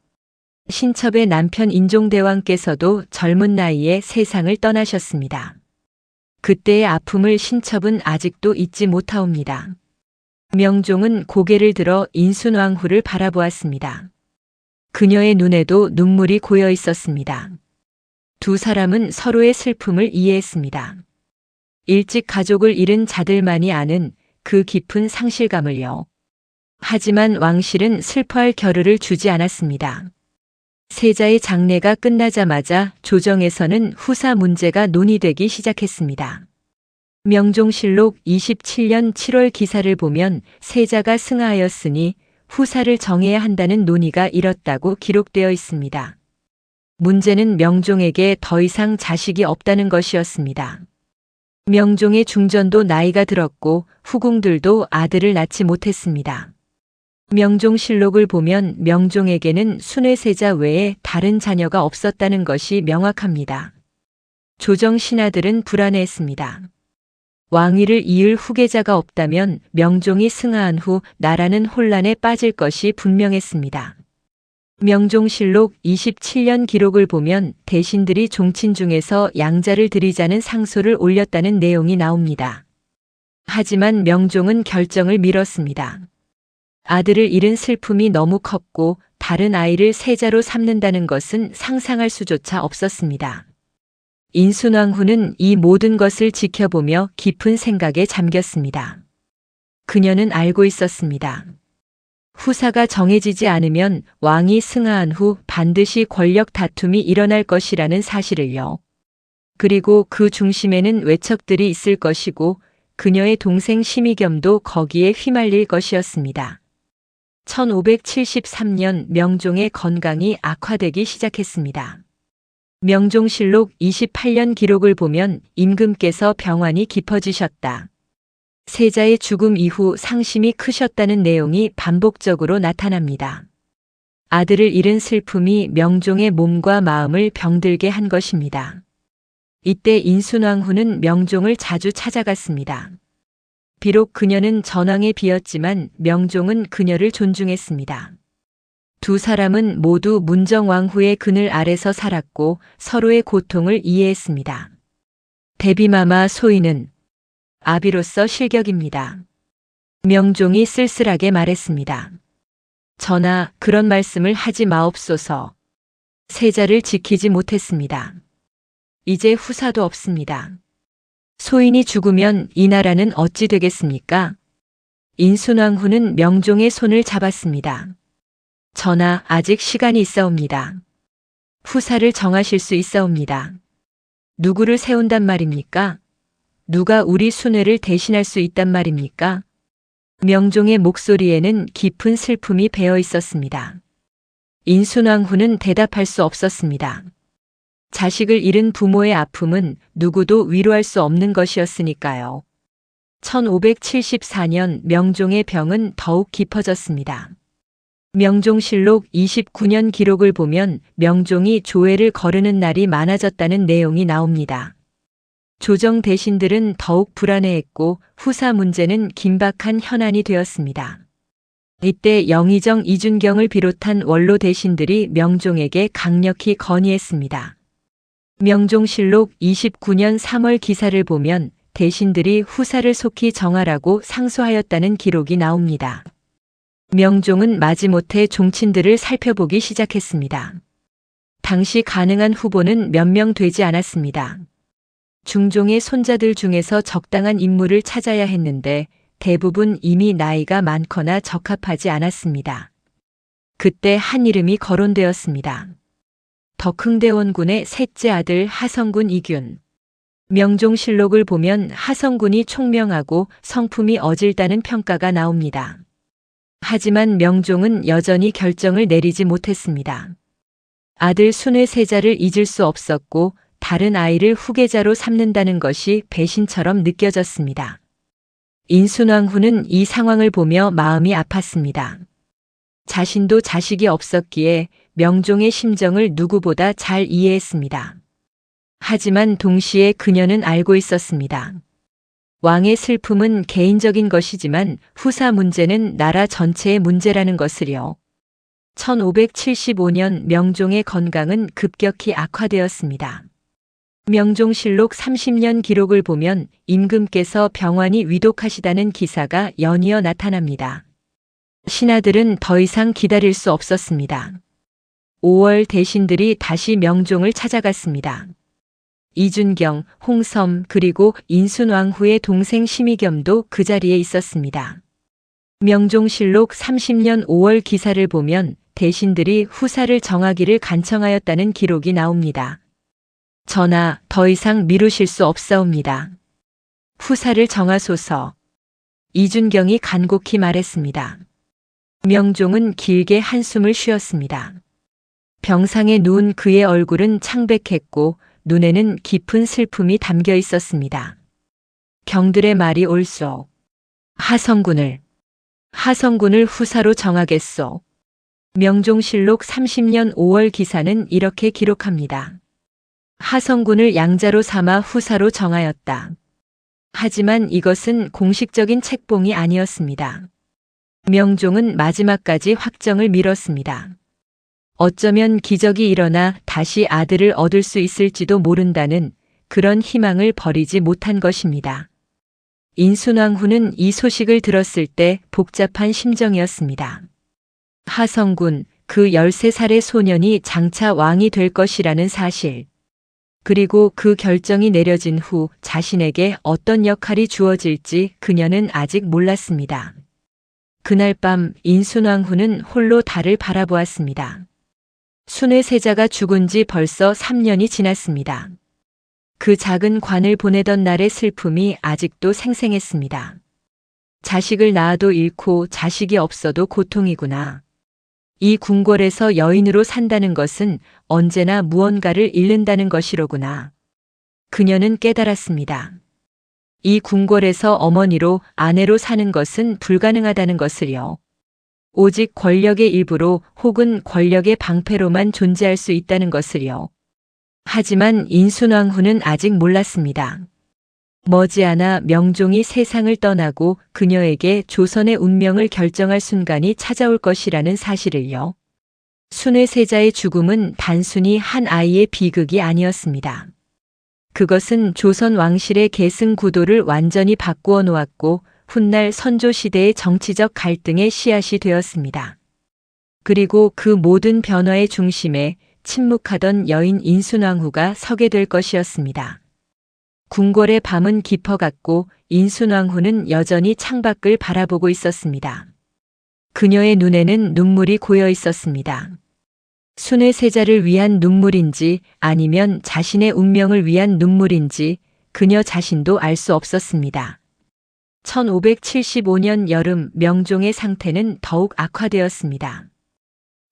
신첩의 남편 인종대왕께서도 젊은 나이에 세상을 떠나셨습니다. 그때의 아픔을 신첩은 아직도 잊지 못하옵니다. 명종은 고개를 들어 인순왕후를 바라보았습니다. 그녀의 눈에도 눈물이 고여 있었습니다. 두 사람은 서로의 슬픔을 이해했습니다. 일찍 가족을 잃은 자들만이 아는 그 깊은 상실감을요. 하지만 왕실은 슬퍼할 겨를을 주지 않았습니다. 세자의 장례가 끝나자마자 조정에서는 후사 문제가 논의되기 시작했습니다. 명종실록 27년 7월 기사를 보면 세자가 승하하였으니 후사를 정해야 한다는 논의가 일었다고 기록되어 있습니다. 문제는 명종에게 더 이상 자식이 없다는 것이었습니다. 명종의 중전도 나이가 들었고 후궁들도 아들을 낳지 못했습니다. 명종실록을 보면 명종에게는 순회세자 외에 다른 자녀가 없었다는 것이 명확합니다. 조정 신하들은 불안해했습니다. 왕위를 이을 후계자가 없다면 명종이 승하한 후 나라는 혼란에 빠질 것이 분명했습니다. 명종실록 27년 기록을 보면 대신들이 종친 중에서 양자를 드리자는 상소를 올렸다는 내용이 나옵니다. 하지만 명종은 결정을 미뤘습니다. 아들을 잃은 슬픔이 너무 컸고 다른 아이를 세자로 삼는다는 것은 상상할 수조차 없었습니다. 인순왕후는 이 모든 것을 지켜보며 깊은 생각에 잠겼습니다. 그녀는 알고 있었습니다. 후사가 정해지지 않으면 왕이 승하한 후 반드시 권력 다툼이 일어날 것이라는 사실을요. 그리고 그 중심에는 외척들이 있을 것이고 그녀의 동생 심의겸도 거기에 휘말릴 것이었습니다. 1573년 명종의 건강이 악화되기 시작했습니다. 명종실록 28년 기록을 보면 임금께서 병환이 깊어지셨다. 세자의 죽음 이후 상심이 크셨다는 내용이 반복적으로 나타납니다. 아들을 잃은 슬픔이 명종의 몸과 마음을 병들게 한 것입니다. 이때 인순왕후는 명종을 자주 찾아갔습니다. 비록 그녀는 전왕의 비였지만 명종은 그녀를 존중했습니다. 두 사람은 모두 문정왕후의 그늘 아래서 살았고 서로의 고통을 이해했습니다. 대비마마 소인은 아비로서 실격입니다. 명종이 쓸쓸하게 말했습니다. 전하, 그런 말씀을 하지 마옵소서. 세자를 지키지 못했습니다. 이제 후사도 없습니다. 소인이 죽으면 이 나라는 어찌 되겠습니까? 인순왕후는 명종의 손을 잡았습니다. 전하, 아직 시간이 있사옵니다. 후사를 정하실 수 있사옵니다. 누구를 세운단 말입니까? 누가 우리 순회를 대신할 수 있단 말입니까? 명종의 목소리에는 깊은 슬픔이 배어 있었습니다. 인순왕후는 대답할 수 없었습니다. 자식을 잃은 부모의 아픔은 누구도 위로할 수 없는 것이었으니까요. 1574년 명종의 병은 더욱 깊어졌습니다. 명종실록 29년 기록을 보면 명종이 조회를 거르는 날이 많아졌다는 내용이 나옵니다. 조정 대신들은 더욱 불안해했고 후사 문제는 긴박한 현안이 되었습니다. 이때 영의정 이준경을 비롯한 원로 대신들이 명종에게 강력히 건의했습니다. 명종실록 29년 3월 기사를 보면 대신들이 후사를 속히 정하라고 상소하였다는 기록이 나옵니다. 명종은 마지못해 종친들을 살펴보기 시작했습니다. 당시 가능한 후보는 몇 명 되지 않았습니다. 중종의 손자들 중에서 적당한 인물을 찾아야 했는데 대부분 이미 나이가 많거나 적합하지 않았습니다. 그때 한 이름이 거론되었습니다. 덕흥대원군의 셋째 아들 하성군 이균. 명종실록을 보면 하성군이 총명하고 성품이 어질다는 평가가 나옵니다. 하지만 명종은 여전히 결정을 내리지 못했습니다. 아들 순회세자를 잊을 수 없었고 다른 아이를 후계자로 삼는다는 것이 배신처럼 느껴졌습니다. 인순왕후는 이 상황을 보며 마음이 아팠습니다. 자신도 자식이 없었기에 명종의 심정을 누구보다 잘 이해했습니다. 하지만 동시에 그녀는 알고 있었습니다. 왕의 슬픔은 개인적인 것이지만 후사 문제는 나라 전체의 문제라는 것을요. 1575년 명종의 건강은 급격히 악화되었습니다. 명종실록 30년 기록을 보면 임금께서 병환이 위독하시다는 기사가 연이어 나타납니다. 신하들은 더 이상 기다릴 수 없었습니다. 5월 대신들이 다시 명종을 찾아갔습니다. 이준경, 홍섬 그리고 인순왕후의 동생 심의겸도 그 자리에 있었습니다. 명종실록 30년 5월 기사를 보면 대신들이 후사를 정하기를 간청하였다는 기록이 나옵니다. 전하, 더 이상 미루실 수 없사옵니다. 후사를 정하소서. 이준경이 간곡히 말했습니다. 명종은 길게 한숨을 쉬었습니다. 병상에 누운 그의 얼굴은 창백했고 눈에는 깊은 슬픔이 담겨 있었습니다. 경들의 말이 옳소. 하성군을 후사로 정하겠소. 명종실록 30년 5월 기사는 이렇게 기록합니다. 하성군을 양자로 삼아 후사로 정하였다. 하지만 이것은 공식적인 책봉이 아니었습니다. 명종은 마지막까지 확정을 미뤘습니다. 어쩌면 기적이 일어나 다시 아들을 얻을 수 있을지도 모른다는 그런 희망을 버리지 못한 것입니다. 인순왕후는 이 소식을 들었을 때 복잡한 심정이었습니다. 하성군, 그 13살의 소년이 장차 왕이 될 것이라는 사실, 그리고 그 결정이 내려진 후 자신에게 어떤 역할이 주어질지 그녀는 아직 몰랐습니다. 그날 밤 인순왕후는 홀로 달을 바라보았습니다. 순의 세자가 죽은 지 벌써 3년이 지났습니다. 그 작은 관을 보내던 날의 슬픔이 아직도 생생했습니다. 자식을 낳아도 잃고 자식이 없어도 고통이구나. 이 궁궐에서 여인으로 산다는 것은 언제나 무언가를 잃는다는 것이로구나. 그녀는 깨달았습니다. 이 궁궐에서 어머니로 아내로 사는 것은 불가능하다는 것을요. 오직 권력의 일부로 혹은 권력의 방패로만 존재할 수 있다는 것을요. 하지만 인순왕후는 아직 몰랐습니다. 머지않아 명종이 세상을 떠나고 그녀에게 조선의 운명을 결정할 순간이 찾아올 것이라는 사실을요. 순의 세자의 죽음은 단순히 한 아이의 비극이 아니었습니다. 그것은 조선 왕실의 계승 구도를 완전히 바꾸어 놓았고 훗날 선조 시대의 정치적 갈등의 씨앗이 되었습니다. 그리고 그 모든 변화의 중심에 침묵하던 여인 인순왕후가 서게 될 것이었습니다. 궁궐의 밤은 깊어갔고 인순왕후는 여전히 창밖을 바라보고 있었습니다. 그녀의 눈에는 눈물이 고여 있었습니다. 순의 세자를 위한 눈물인지 아니면 자신의 운명을 위한 눈물인지 그녀 자신도 알 수 없었습니다. 1575년 여름 명종의 상태는 더욱 악화되었습니다.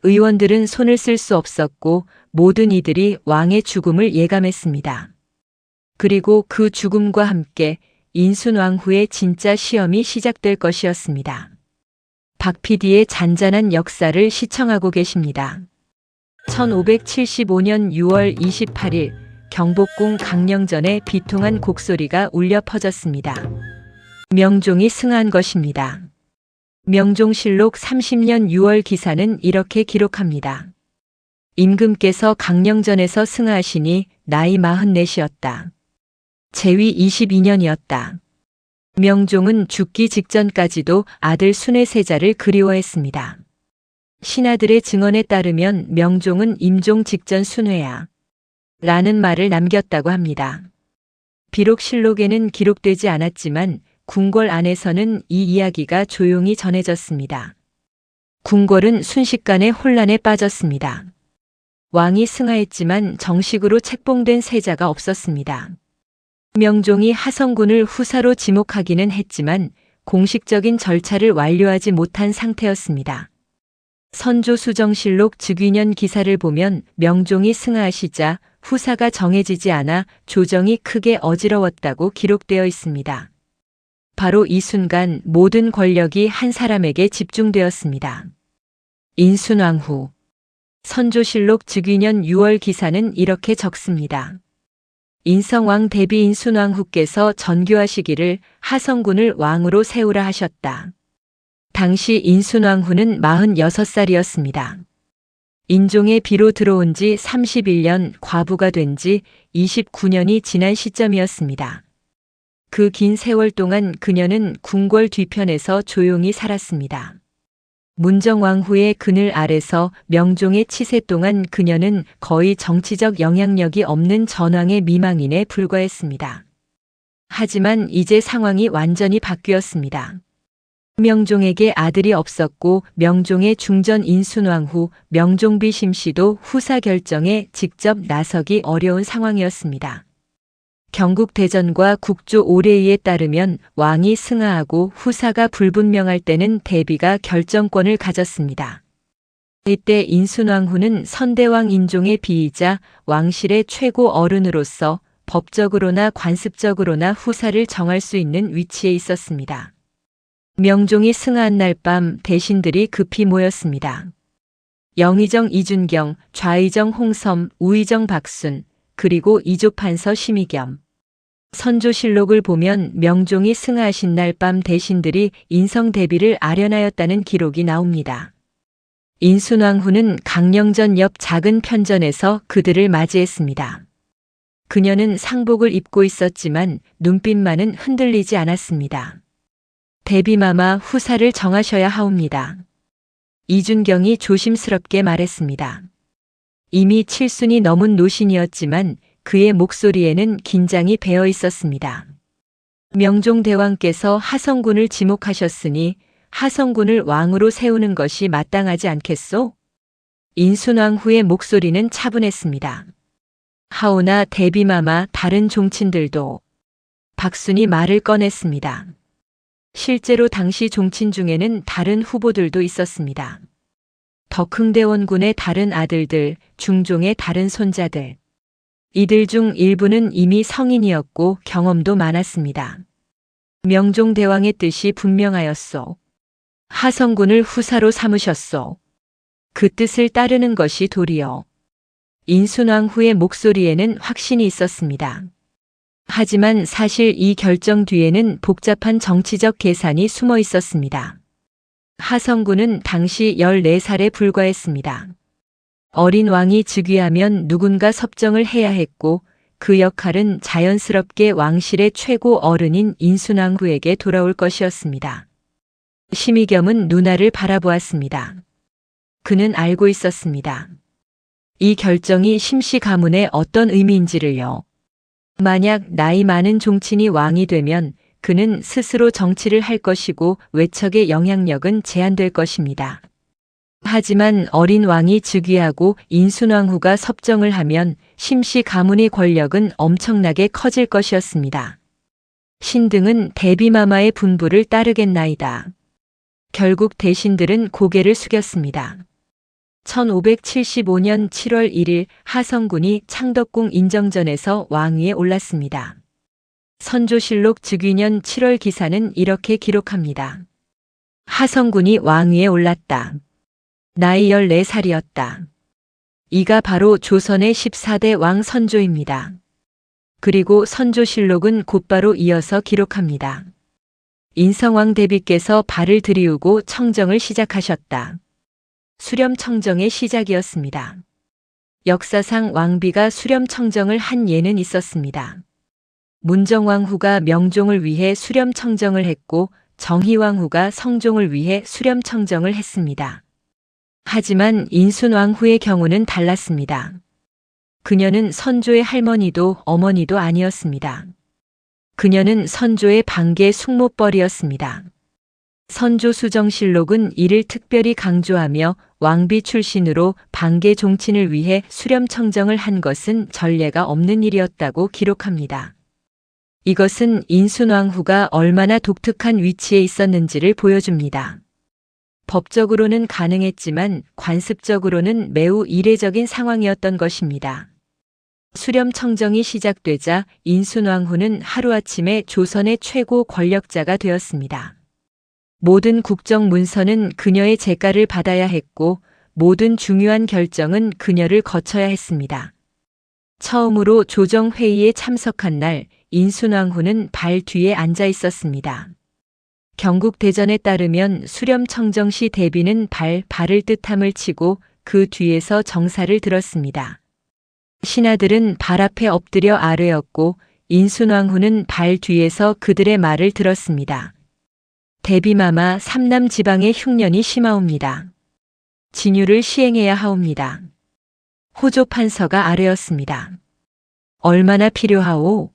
의원들은 손을 쓸 수 없었고 모든 이들이 왕의 죽음을 예감했습니다. 그리고 그 죽음과 함께 인순왕후의 진짜 시험이 시작될 것이었습니다. 박 PD의 잔잔한 역사를 시청하고 계십니다. 1575년 6월 28일 경복궁 강령전에 비통한 곡소리가 울려 퍼졌습니다. 명종이 승한 것입니다. 명종실록 30년 6월 기사는 이렇게 기록합니다. 임금께서 강령전에서 승하하시니 나이 44이었다. 재위 22년이었다. 명종은 죽기 직전까지도 아들 순의 세자를 그리워했습니다. 신하들의 증언에 따르면 명종은 임종 직전 순회야 라는 말을 남겼다고 합니다. 비록 실록에는 기록되지 않았지만 궁궐 안에서는 이 이야기가 조용히 전해졌습니다. 궁궐은 순식간에 혼란에 빠졌습니다. 왕이 승하했지만 정식으로 책봉된 세자가 없었습니다. 명종이 하성군을 후사로 지목하기는 했지만 공식적인 절차를 완료하지 못한 상태였습니다. 선조수정실록 즉위년 기사를 보면 명종이 승하하시자 후사가 정해지지 않아 조정이 크게 어지러웠다고 기록되어 있습니다. 바로 이 순간 모든 권력이 한 사람에게 집중되었습니다. 인순왕후. 선조실록 즉위년 6월 기사는 이렇게 적습니다. 인성왕 대비 인순왕후께서 전교하시기를 하성군을 왕으로 세우라 하셨다. 당시 인순왕후는 46살이었습니다. 인종의 비로 들어온 지 31년, 과부가 된 지 29년이 지난 시점이었습니다. 그 긴 세월 동안 그녀는 궁궐 뒤편에서 조용히 살았습니다. 문정왕후의 그늘 아래서 명종의 치세 동안 그녀는 거의 정치적 영향력이 없는 전왕의 미망인에 불과했습니다. 하지만 이제 상황이 완전히 바뀌었습니다. 명종에게 아들이 없었고 명종의 중전 인순왕후 명종비 심씨도 후사 결정에 직접 나서기 어려운 상황이었습니다. 경국대전과 국조 오레이에 따르면 왕이 승하하고 후사가 불분명할 때는 대비가 결정권을 가졌습니다. 이때 인순왕후는 선대왕 인종의 비이자 왕실의 최고 어른으로서 법적으로나 관습적으로나 후사를 정할 수 있는 위치에 있었습니다. 명종이 승하한 날 밤 대신들이 급히 모였습니다. 영의정 이준경, 좌의정 홍섬, 우의정 박순, 그리고 이조판서 심의겸. 선조실록을 보면 명종이 승하하신 날 밤 대신들이 인성 대비를 아련하였다는 기록이 나옵니다. 인순왕후는 강령전 옆 작은 편전에서 그들을 맞이했습니다. 그녀는 상복을 입고 있었지만 눈빛만은 흔들리지 않았습니다. 대비마마 후사를 정하셔야 하옵니다. 이준경이 조심스럽게 말했습니다. 이미 7순이 넘은 노신이었지만 그의 목소리에는 긴장이 배어 있었습니다. 명종대왕께서 하성군을 지목하셨으니 하성군을 왕으로 세우는 것이 마땅하지 않겠소? 인순왕후의 목소리는 차분했습니다. 하오나 대비마마 다른 종친들도. 박순이 말을 꺼냈습니다. 실제로 당시 종친 중에는 다른 후보들도 있었습니다. 덕흥대원군의 다른 아들들, 중종의 다른 손자들. 이들 중 일부는 이미 성인이었고 경험도 많았습니다. 명종대왕의 뜻이 분명하였소. 하성군을 후사로 삼으셨소. 그 뜻을 따르는 것이 도리요. 인순왕후의 목소리에는 확신이 있었습니다. 하지만 사실 이 결정 뒤에는 복잡한 정치적 계산이 숨어 있었습니다. 하성군은 당시 14살에 불과했습니다. 어린 왕이 즉위하면 누군가 섭정을 해야 했고 그 역할은 자연스럽게 왕실의 최고 어른인 인순왕후에게 돌아올 것이었습니다. 심의겸은 누나를 바라보았습니다. 그는 알고 있었습니다. 이 결정이 심씨 가문에 어떤 의미인지를요. 만약 나이 많은 종친이 왕이 되면 그는 스스로 정치를 할 것이고 외척의 영향력은 제한될 것입니다. 하지만 어린 왕이 즉위하고 인순왕후가 섭정을 하면 심씨 가문의 권력은 엄청나게 커질 것이었습니다. 신등은 대비마마의 분부를 따르겠나이다. 결국 대신들은 고개를 숙였습니다. 1575년 7월 1일 하성군이 창덕궁 인정전에서 왕위에 올랐습니다. 선조실록 즉위년 7월 기사는 이렇게 기록합니다. 하성군이 왕위에 올랐다. 나이 14살이었다. 이가 바로 조선의 14대 왕 선조입니다. 그리고 선조실록은 곧바로 이어서 기록합니다. 인성왕 대비께서 발을 들이우고 청정을 시작하셨다. 수렴청정의 시작이었습니다. 역사상 왕비가 수렴청정을 한 예는 있었습니다. 문정왕후가 명종을 위해 수렴청정을 했고 정희왕후가 성종을 위해 수렴청정을 했습니다. 하지만 인순왕후의 경우는 달랐습니다. 그녀는 선조의 할머니도 어머니도 아니었습니다. 그녀는 선조의 반개 숙모뻘이었습니다. 선조수정실록은 이를 특별히 강조하며 왕비 출신으로 반개 종친을 위해 수렴청정을 한 것은 전례가 없는 일이었다고 기록합니다. 이것은 인순왕후가 얼마나 독특한 위치에 있었는지를 보여줍니다. 법적으로는 가능했지만 관습적으로는 매우 이례적인 상황이었던 것입니다. 수렴청정이 시작되자 인순왕후는 하루아침에 조선의 최고 권력자가 되었습니다. 모든 국정 문서는 그녀의 재가를 받아야 했고 모든 중요한 결정은 그녀를 거쳐야 했습니다. 처음으로 조정회의에 참석한 날 인순왕후는 발 뒤에 앉아 있었습니다. 경국대전에 따르면 수렴청정시 대비는 발을 뜻함을 치고 그 뒤에서 정사를 들었습니다. 신하들은 발 앞에 엎드려 아뢰었고 인순왕후는 발 뒤에서 그들의 말을 들었습니다. 대비마마 삼남 지방의 흉년이 심하옵니다. 진유를 시행해야 하옵니다. 호조 판서가 아뢰었습니다. 얼마나 필요하오?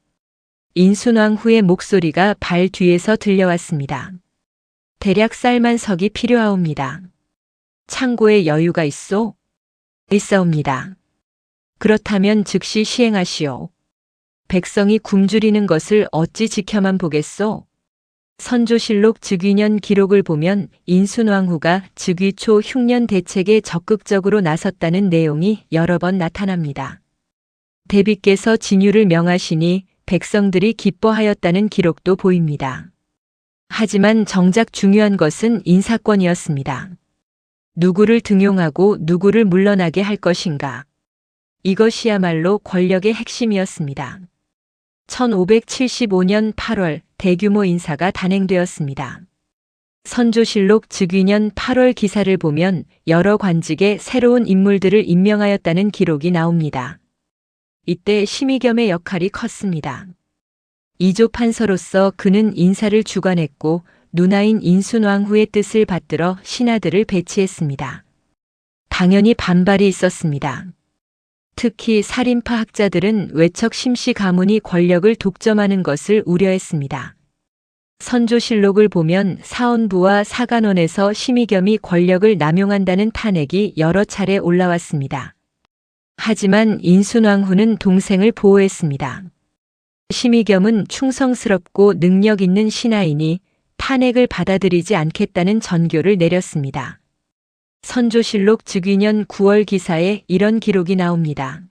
인순왕후의 목소리가 발 뒤에서 들려왔습니다. 대략 쌀만 석이 필요하옵니다. 창고에 여유가 있소? 있사옵니다. 그렇다면 즉시 시행하시오. 백성이 굶주리는 것을 어찌 지켜만 보겠소? 선조실록 즉위년 기록을 보면 인순왕후가 즉위 초 흉년 대책에 적극적으로 나섰다는 내용이 여러 번 나타납니다. 대비께서 진유를 명하시니 백성들이 기뻐하였다는 기록도 보입니다. 하지만 정작 중요한 것은 인사권이었습니다. 누구를 등용하고 누구를 물러나게 할 것인가. 이것이야말로 권력의 핵심이었습니다. 1575년 8월 대규모 인사가 단행되었습니다. 선조실록 즉위년 8월 기사를 보면 여러 관직에 새로운 인물들을 임명하였다는 기록이 나옵니다. 이때 심의겸의 역할이 컸습니다. 이조 판서로서 그는 인사를 주관했고 누나인 인순왕후의 뜻을 받들어 신하들을 배치했습니다. 당연히 반발이 있었습니다. 특히 살인파 학자들은 외척 심씨 가문이 권력을 독점하는 것을 우려했습니다. 선조실록을 보면 사헌부와 사간원에서 심의겸이 권력을 남용한다는 탄핵이 여러 차례 올라왔습니다. 하지만 인순왕후는 동생을 보호했습니다. 심의겸은 충성스럽고 능력 있는 신하이니 탄핵을 받아들이지 않겠다는 전교를 내렸습니다. 선조실록 즉위년 9월 기사에 이런 기록이 나옵니다.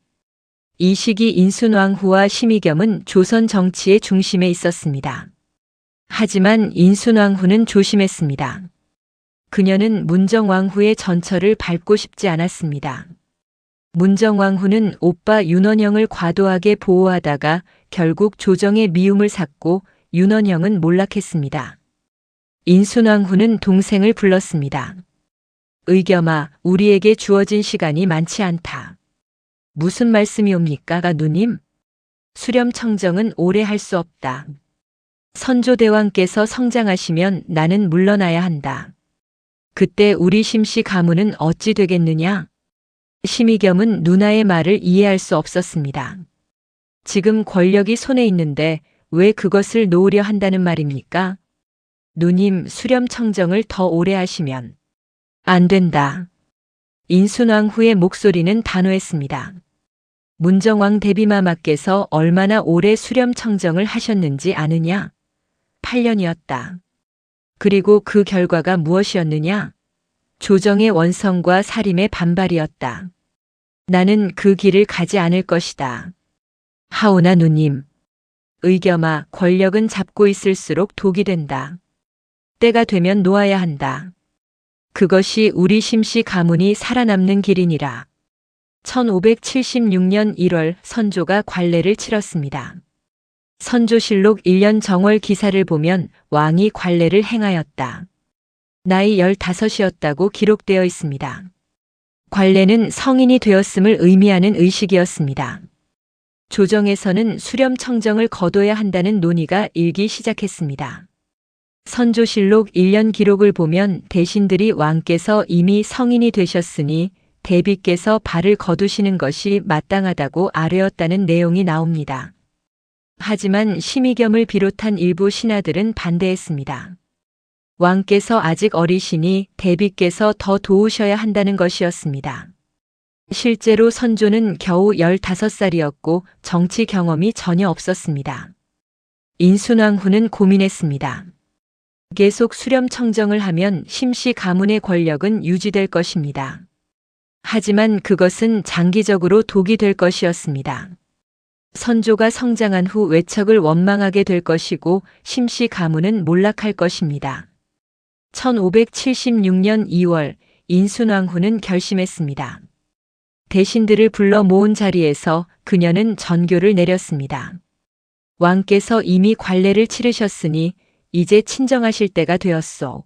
이 시기 인순왕후와 심의겸은 조선 정치의 중심에 있었습니다. 하지만 인순왕후는 조심했습니다. 그녀는 문정왕후의 전철을 밟고 싶지 않았습니다. 문정왕후는 오빠 윤원영을 과도하게 보호하다가 결국 조정의 미움을 샀고 윤원영은 몰락했습니다. 인순왕후는 동생을 불렀습니다. 의겸아, 우리에게 주어진 시간이 많지 않다. 무슨 말씀이옵니까, 누님? 수렴청정은 오래 할 수 없다. 선조대왕께서 성장하시면 나는 물러나야 한다. 그때 우리 심씨 가문은 어찌 되겠느냐? 심의겸은 누나의 말을 이해할 수 없었습니다. 지금 권력이 손에 있는데 왜 그것을 놓으려 한다는 말입니까? 누님, 수렴청정을 더 오래 하시면 안 된다. 인순왕후의 목소리는 단호했습니다. 문정왕 대비마마께서 얼마나 오래 수렴청정을 하셨는지 아느냐? 8년이었다. 그리고 그 결과가 무엇이었느냐? 조정의 원성과 사림의 반발이었다. 나는 그 길을 가지 않을 것이다. 하오나 누님. 의겸아, 권력은 잡고 있을수록 독이 된다. 때가 되면 놓아야 한다. 그것이 우리 심씨 가문이 살아남는 길이니라. 1576년 1월 선조가 관례를 치렀습니다. 선조실록 1년 정월 기사를 보면 왕이 관례를 행하였다. 나이 15이었다고 기록되어 있습니다. 관례는 성인이 되었음을 의미하는 의식이었습니다. 조정에서는 수렴청정을 거둬야 한다는 논의가 일기 시작했습니다. 선조실록 1년 기록을 보면 대신들이 왕께서 이미 성인이 되셨으니 대비께서 발을 거두시는 것이 마땅하다고 아뢰었다는 내용이 나옵니다. 하지만 심의겸을 비롯한 일부 신하들은 반대했습니다. 왕께서 아직 어리시니 대비께서 더 도우셔야 한다는 것이었습니다. 실제로 선조는 겨우 15살이었고 정치 경험이 전혀 없었습니다. 인순왕후는 고민했습니다. 계속 수렴청정을 하면 심씨 가문의 권력은 유지될 것입니다. 하지만 그것은 장기적으로 독이 될 것이었습니다. 선조가 성장한 후 외척을 원망하게 될 것이고 심씨 가문은 몰락할 것입니다. 1576년 2월 인순왕후는 결심했습니다. 대신들을 불러 모은 자리에서 그녀는 전교를 내렸습니다. 왕께서 이미 관례를 치르셨으니 이제 친정하실 때가 되었소.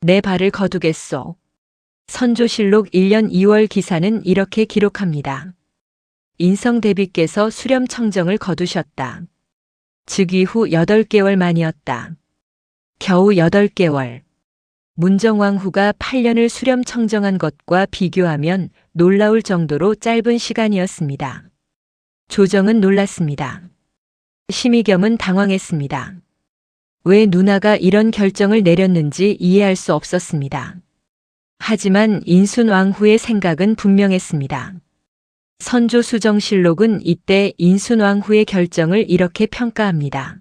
내 발을 거두겠소. 선조실록 1년 2월 기사는 이렇게 기록합니다. 인성대비께서 수렴청정을 거두셨다. 즉위 후 8개월 만이었다. 겨우 8개월. 문정왕후가 8년을 수렴청정한 것과 비교하면 놀라울 정도로 짧은 시간이었습니다. 조정은 놀랐습니다. 심의겸은 당황했습니다. 왜 누나가 이런 결정을 내렸는지 이해할 수 없었습니다. 하지만 인순왕후의 생각은 분명했습니다. 선조수정실록은 이때 인순왕후의 결정을 이렇게 평가합니다.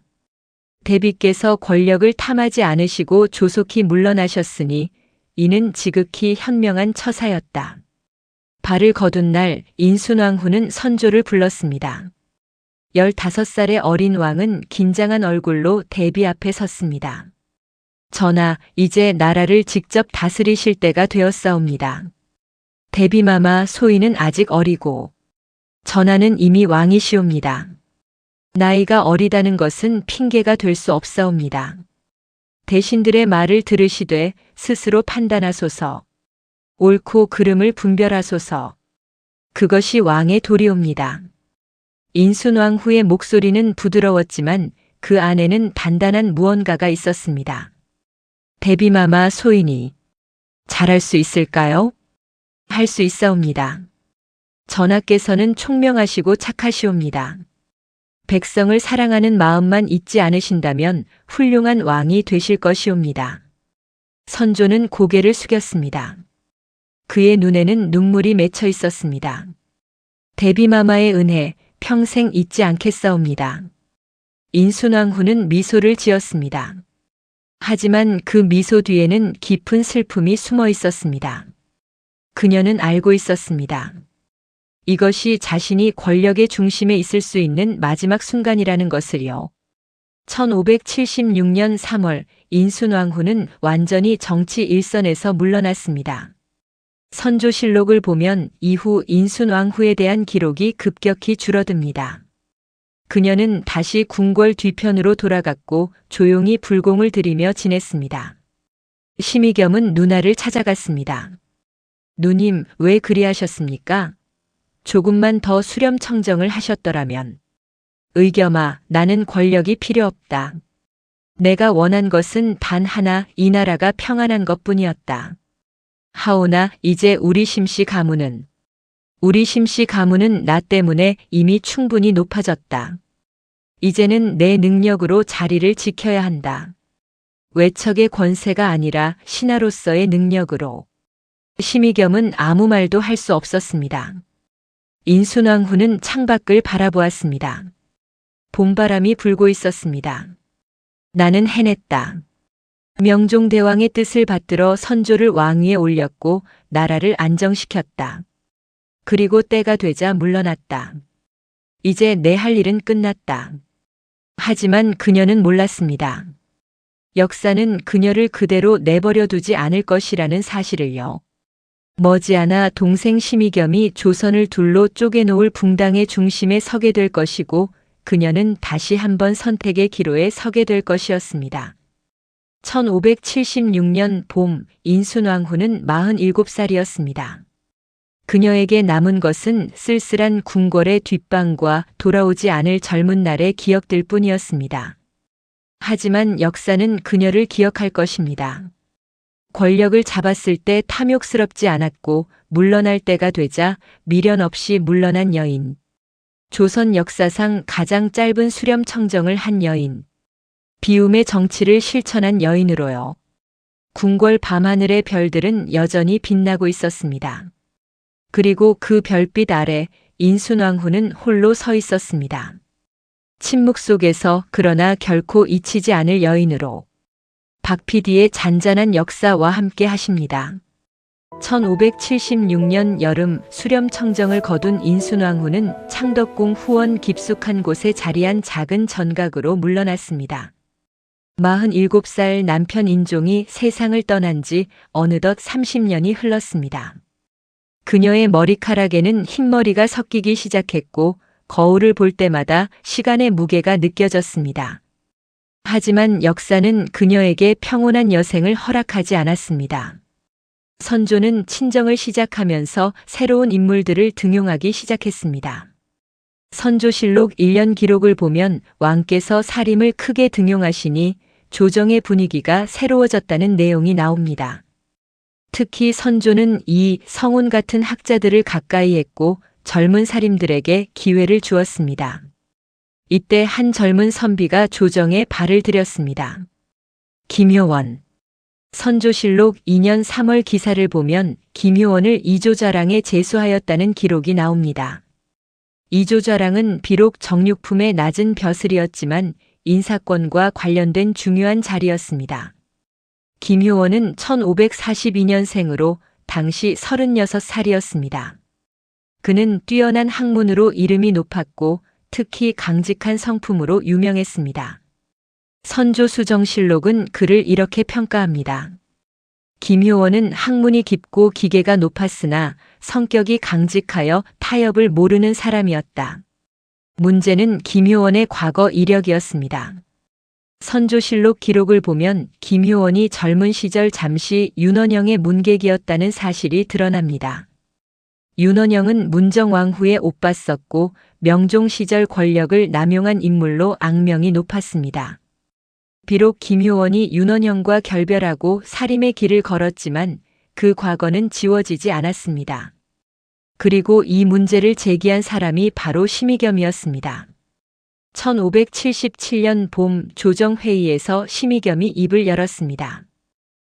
대비께서 권력을 탐하지 않으시고 조속히 물러나셨으니 이는 지극히 현명한 처사였다. 발을 거둔 날 인순왕후는 선조를 불렀습니다. 15살의 어린 왕은 긴장한 얼굴로 대비 앞에 섰습니다. 전하, 이제 나라를 직접 다스리실 때가 되었사옵니다. 대비마마 소인은 아직 어리고 전하는 이미 왕이시옵니다. 나이가 어리다는 것은 핑계가 될 수 없사옵니다. 대신들의 말을 들으시되 스스로 판단하소서. 옳고 그름을 분별하소서. 그것이 왕의 도리옵니다. 인순왕후의 목소리는 부드러웠지만 그 안에는 단단한 무언가가 있었습니다. 대비마마 소인이 잘할 수 있을까요? 할 수 있사옵니다. 전하께서는 총명하시고 착하시옵니다. 백성을 사랑하는 마음만 잊지 않으신다면 훌륭한 왕이 되실 것이옵니다. 선조는 고개를 숙였습니다. 그의 눈에는 눈물이 맺혀 있었습니다. 대비마마의 은혜 평생 잊지 않겠사옵니다. 인순왕후는 미소를 지었습니다. 하지만 그 미소 뒤에는 깊은 슬픔이 숨어 있었습니다. 그녀는 알고 있었습니다. 이것이 자신이 권력의 중심에 있을 수 있는 마지막 순간이라는 것을요. 1576년 3월 인순왕후는 완전히 정치 일선에서 물러났습니다. 선조실록을 보면 이후 인순왕후에 대한 기록이 급격히 줄어듭니다. 그녀는 다시 궁궐 뒤편으로 돌아갔고 조용히 불공을 들이며 지냈습니다. 심의겸은 누나를 찾아갔습니다. 누님, 왜 그리하셨습니까? 조금만 더 수렴청정을 하셨더라면. 의겸아, 나는 권력이 필요 없다. 내가 원한 것은 단 하나, 이 나라가 평안한 것뿐이었다. 하오나 이제 우리 심씨 가문은 나 때문에 이미 충분히 높아졌다. 이제는 내 능력으로 자리를 지켜야 한다. 외척의 권세가 아니라 신하로서의 능력으로. 심의겸은 아무 말도 할 수 없었습니다. 인순왕후는 창밖을 바라보았습니다. 봄바람이 불고 있었습니다. 나는 해냈다. 명종대왕의 뜻을 받들어 선조를 왕위에 올렸고 나라를 안정시켰다. 그리고 때가 되자 물러났다. 이제 내 할 일은 끝났다. 하지만 그녀는 몰랐습니다. 역사는 그녀를 그대로 내버려 두지 않을 것이라는 사실을요. 머지않아 동생 심의겸이 조선을 둘로 쪼개놓을 붕당의 중심에 서게 될 것이고 그녀는 다시 한번 선택의 기로에 서게 될 것이었습니다. 1576년 봄 인순왕후는 47살이었습니다. 그녀에게 남은 것은 쓸쓸한 궁궐의 뒷방과 돌아오지 않을 젊은 날의 기억들 뿐이었습니다. 하지만 역사는 그녀를 기억할 것입니다. 권력을 잡았을 때 탐욕스럽지 않았고 물러날 때가 되자 미련 없이 물러난 여인. 조선 역사상 가장 짧은 수렴청정을 한 여인. 비움의 정치를 실천한 여인으로요. 궁궐 밤하늘의 별들은 여전히 빛나고 있었습니다. 그리고 그 별빛 아래 인순왕후는 홀로 서 있었습니다. 침묵 속에서 그러나 결코 잊히지 않을 여인으로. 박 PD의 잔잔한 역사와 함께 하십니다. 1576년 여름 수렴청정을 거둔 인순왕후는 창덕궁 후원 깊숙한 곳에 자리한 작은 전각으로 물러났습니다. 47살 남편 인종이 세상을 떠난 지 어느덧 30년이 흘렀습니다. 그녀의 머리카락에는 흰머리가 섞이기 시작했고 거울을 볼 때마다 시간의 무게가 느껴졌습니다. 하지만 역사는 그녀에게 평온한 여생을 허락하지 않았습니다. 선조는 친정을 시작하면서 새로운 인물들을 등용하기 시작했습니다. 선조실록 1년 기록을 보면 왕께서 사림을 크게 등용하시니 조정의 분위기가 새로워졌다는 내용이 나옵니다. 특히 선조는 이 성운 같은 학자들을 가까이 했고 젊은 사림들에게 기회를 주었습니다. 이때 한 젊은 선비가 조정에 발을 들였습니다. 김효원. 선조실록 2년 3월 기사를 보면 김효원을 이조좌랑에 제수하였다는 기록이 나옵니다. 이조좌랑은 비록 정육품의 낮은 벼슬이었지만 인사권과 관련된 중요한 자리였습니다. 김효원은 1542년생으로 당시 36살이었습니다. 그는 뛰어난 학문으로 이름이 높았고 특히 강직한 성품으로 유명했습니다. 선조수정실록은 그를 이렇게 평가합니다. 김효원은 학문이 깊고 기계가 높았으나 성격이 강직하여 타협을 모르는 사람이었다. 문제는 김효원의 과거 이력이었습니다. 선조실록 기록을 보면 김효원이 젊은 시절 잠시 윤원영의 문객이었다는 사실이 드러납니다. 윤원영은 문정왕 후에 옷봤었고 명종 시절 권력을 남용한 인물로 악명이 높았습니다. 비록 김효원이 윤원영과 결별하고 사림의 길을 걸었지만 그 과거는 지워지지 않았습니다. 그리고 이 문제를 제기한 사람이 바로 심의겸이었습니다. 1577년 봄 조정회의에서 심의겸이 입을 열었습니다.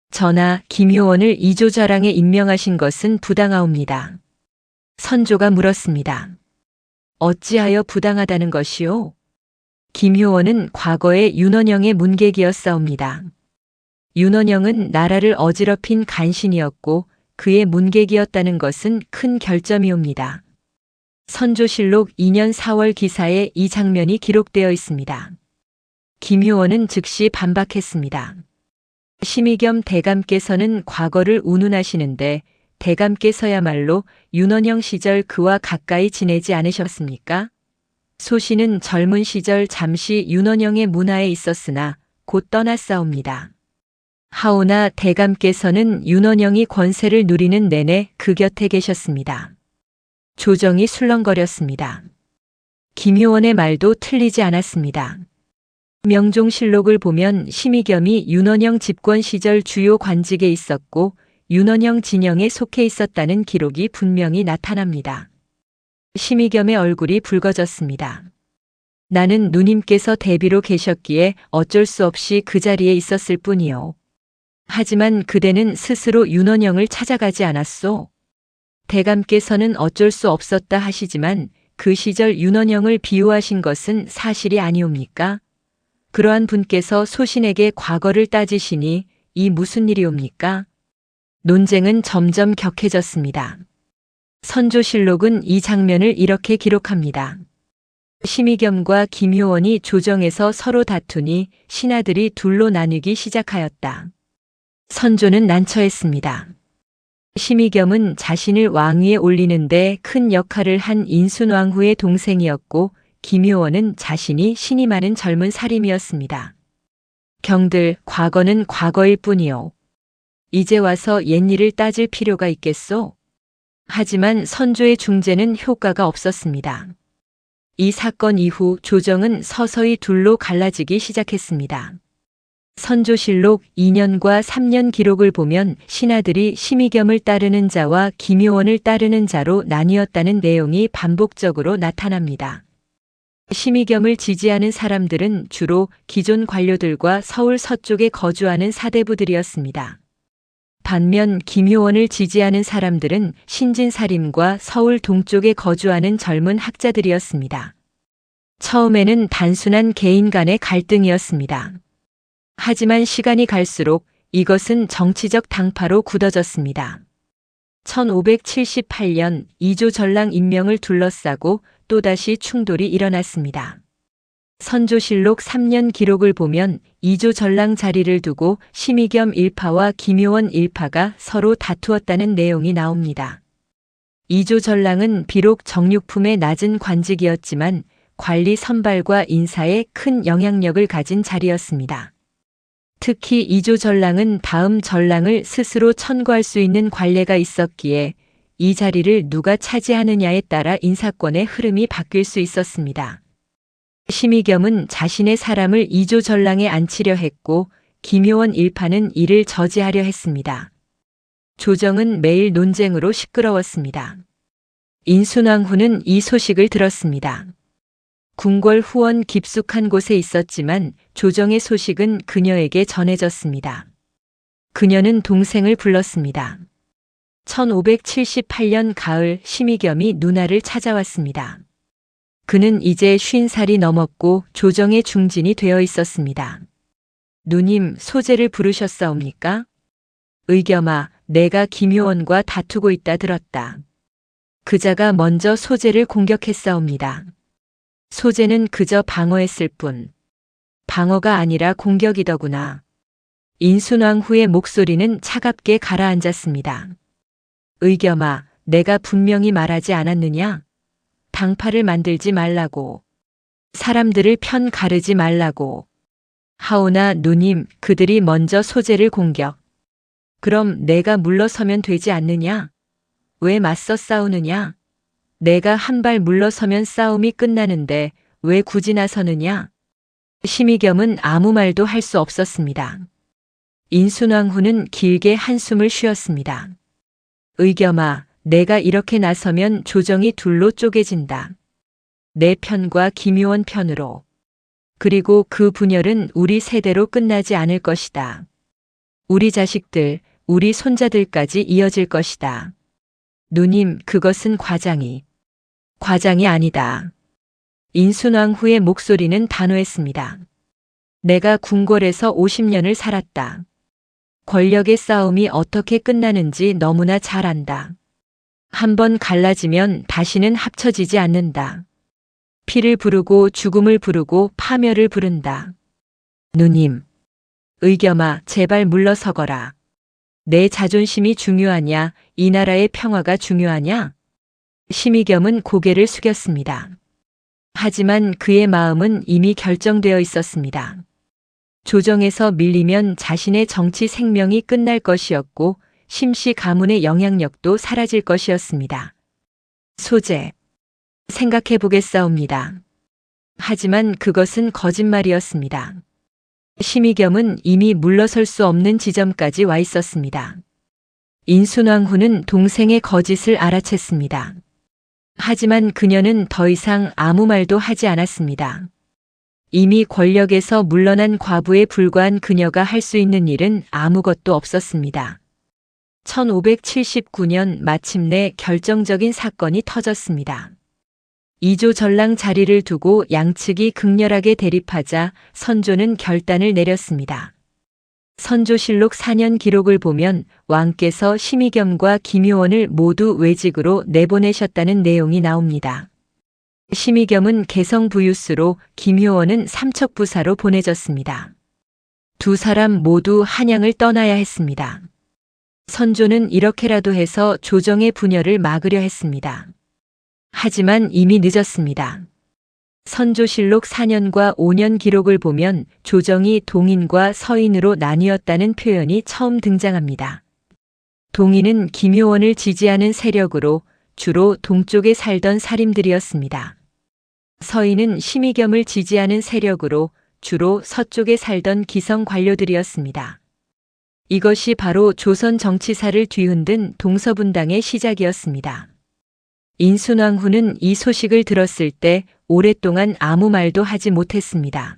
전하, 김효원을 이조좌랑에 임명하신 것은 부당하옵니다. 선조가 물었습니다. 어찌하여 부당하다는 것이오? 김효원은 과거에 윤원영의 문객이었사옵니다. 윤원영은 나라를 어지럽힌 간신이었고 그의 문객이었다는 것은 큰 결점이옵니다. 선조실록 2년 4월 기사에 이 장면이 기록되어 있습니다. 김효원은 즉시 반박했습니다. 심의겸 대감께서는 과거를 운운하시는데 대감께서야말로 윤원영 시절 그와 가까이 지내지 않으셨습니까? 소신은 젊은 시절 잠시 윤원영의 문하에 있었으나 곧 떠났사옵니다. 하오나 대감께서는 윤원영이 권세를 누리는 내내 그 곁에 계셨습니다. 조정이 술렁거렸습니다. 김효원의 말도 틀리지 않았습니다. 명종실록을 보면 심의겸이 윤원영 집권 시절 주요 관직에 있었고 윤원영 진영에 속해 있었다는 기록이 분명히 나타납니다. 심의겸의 얼굴이 붉어졌습니다. 나는 누님께서 대비로 계셨기에 어쩔 수 없이 그 자리에 있었을 뿐이요. 하지만 그대는 스스로 윤원영을 찾아가지 않았소. 대감께서는 어쩔 수 없었다 하시지만 그 시절 윤원영을 비호하신 것은 사실이 아니옵니까? 그러한 분께서 소신에게 과거를 따지시니 이 무슨 일이옵니까? 논쟁은 점점 격해졌습니다. 선조실록은 이 장면을 이렇게 기록합니다. 심의겸과 김효원이 조정에서 서로 다투니 신하들이 둘로 나뉘기 시작하였다. 선조는 난처했습니다. 심의겸은 자신을 왕위에 올리는데 큰 역할을 한 인순왕후의 동생이었고 김효원은 자신이 신이 많은 젊은 사림이었습니다. 경들, 과거는 과거일 뿐이요. 이제 와서 옛일을 따질 필요가 있겠소? 하지만 선조의 중재는 효과가 없었습니다. 이 사건 이후 조정은 서서히 둘로 갈라지기 시작했습니다. 선조실록 2년과 3년 기록을 보면 신하들이 심의겸을 따르는 자와 김효원을 따르는 자로 나뉘었다는 내용이 반복적으로 나타납니다. 심의겸을 지지하는 사람들은 주로 기존 관료들과 서울 서쪽에 거주하는 사대부들이었습니다. 반면 김효원을 지지하는 사람들은 신진사림과 서울 동쪽에 거주하는 젊은 학자들이었습니다. 처음에는 단순한 개인 간의 갈등이었습니다. 하지만 시간이 갈수록 이것은 정치적 당파로 굳어졌습니다. 1578년 이조전랑 임명을 둘러싸고 또다시 충돌이 일어났습니다. 선조실록 3년 기록을 보면 이조전랑 자리를 두고 심의겸 일파와 김효원 일파가 서로 다투었다는 내용이 나옵니다. 이조 전랑은 비록 정육품의 낮은 관직이었지만 관리 선발과 인사에 큰 영향력을 가진 자리였습니다. 특히 이조 전랑은 다음 전랑을 스스로 천거할 수 있는 관례가 있었기에 이 자리를 누가 차지하느냐에 따라 인사권의 흐름이 바뀔 수 있었습니다. 심의겸은 자신의 사람을 이조 전랑에 앉히려 했고 김효원 일파는 이를 저지하려 했습니다. 조정은 매일 논쟁으로 시끄러웠습니다. 인순왕후는 이 소식을 들었습니다. 궁궐 후원 깊숙한 곳에 있었지만 조정의 소식은 그녀에게 전해졌습니다. 그녀는 동생을 불렀습니다. 1578년 가을 심의겸이 누나를 찾아왔습니다. 그는 이제 50살이 넘었고 조정의 중진이 되어 있었습니다. 누님, 소재를 부르셨사옵니까? 의겸아, 내가 김효원과 다투고 있다 들었다. 그자가 먼저 소재를 공격했사옵니다. 소재는 그저 방어했을 뿐. 방어가 아니라 공격이더구나. 인순왕후의 목소리는 차갑게 가라앉았습니다. 의겸아, 내가 분명히 말하지 않았느냐? 당파를 만들지 말라고. 사람들을 편 가르지 말라고. 하오나 누님, 그들이 먼저 소재를 공격. 그럼 내가 물러서면 되지 않느냐? 왜 맞서 싸우느냐? 내가 한 발 물러서면 싸움이 끝나는데 왜 굳이 나서느냐? 심의겸은 아무 말도 할 수 없었습니다. 인순왕후는 길게 한숨을 쉬었습니다. 의겸아, 내가 이렇게 나서면 조정이 둘로 쪼개진다. 내 편과 김효원 편으로. 그리고 그 분열은 우리 세대로 끝나지 않을 것이다. 우리 자식들, 우리 손자들까지 이어질 것이다. 누님, 그것은 과장이 아니다. 인순왕후의 목소리는 단호했습니다. 내가 궁궐에서 50년을 살았다. 권력의 싸움이 어떻게 끝나는지 너무나 잘 안다. 한번 갈라지면 다시는 합쳐지지 않는다. 피를 부르고 죽음을 부르고 파멸을 부른다. 누님, 의겸아, 제발 물러서거라. 내 자존심이 중요하냐, 이 나라의 평화가 중요하냐? 심의겸은 고개를 숙였습니다. 하지만 그의 마음은 이미 결정되어 있었습니다. 조정에서 밀리면 자신의 정치 생명이 끝날 것이었고 심씨 가문의 영향력도 사라질 것이었습니다. 소재. 생각해 보겠사옵니다. 하지만 그것은 거짓말이었습니다. 심의겸은 이미 물러설 수 없는 지점까지 와 있었습니다. 인순왕후는 동생의 거짓을 알아챘습니다. 하지만 그녀는 더 이상 아무 말도 하지 않았습니다. 이미 권력에서 물러난 과부에 불과한 그녀가 할 수 있는 일은 아무것도 없었습니다. 1579년 마침내 결정적인 사건이 터졌습니다. 이조 전랑 자리를 두고 양측이 극렬하게 대립하자 선조는 결단을 내렸습니다. 선조실록 4년 기록을 보면 왕께서 심의겸과 김효원을 모두 외직으로 내보내셨다는 내용이 나옵니다. 심의겸은 개성부유스로 김효원은 삼척부사로 보내졌습니다. 두 사람 모두 한양을 떠나야 했습니다. 선조는 이렇게라도 해서 조정의 분열을 막으려 했습니다. 하지만 이미 늦었습니다. 선조실록 4년과 5년 기록을 보면 조정이 동인과 서인으로 나뉘었다는 표현이 처음 등장합니다. 동인은 김효원을 지지하는 세력으로 주로 동쪽에 살던 사림들이었습니다. 서인은 심의겸을 지지하는 세력으로 주로 서쪽에 살던 기성 관료들이었습니다. 이것이 바로 조선 정치사를 뒤흔든 동서분당의 시작이었습니다. 인순왕후는 이 소식을 들었을 때 오랫동안 아무 말도 하지 못했습니다.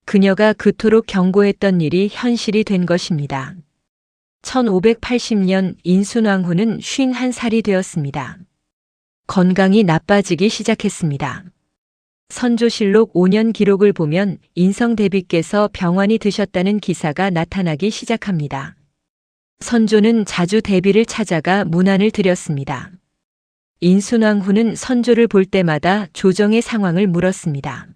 그녀가 그토록 경고했던 일이 현실이 된 것입니다. 1580년 인순왕후는 51살이 되었습니다. 건강이 나빠지기 시작했습니다. 선조실록 5년 기록을 보면 인성대비께서 병환이 드셨다는 기사가 나타나기 시작합니다. 선조는 자주 대비를 찾아가 문안을 드렸습니다. 인순왕후는 선조를 볼 때마다 조정의 상황을 물었습니다.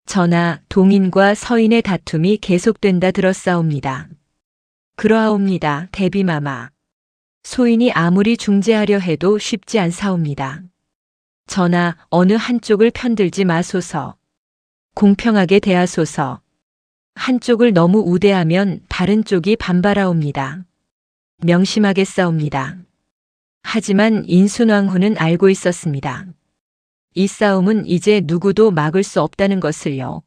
전하, 동인과 서인의 다툼이 계속된다 들었사옵니다. 그러하옵니다, 대비마마. 소인이 아무리 중재하려 해도 쉽지 않사옵니다. 전하, 어느 한쪽을 편들지 마소서. 공평하게 대하소서. 한쪽을 너무 우대하면 다른 쪽이 반발하옵니다. 명심하겠사옵니다. 하지만 인순왕후는 알고 있었습니다. 이 싸움은 이제 누구도 막을 수 없다는 것을요.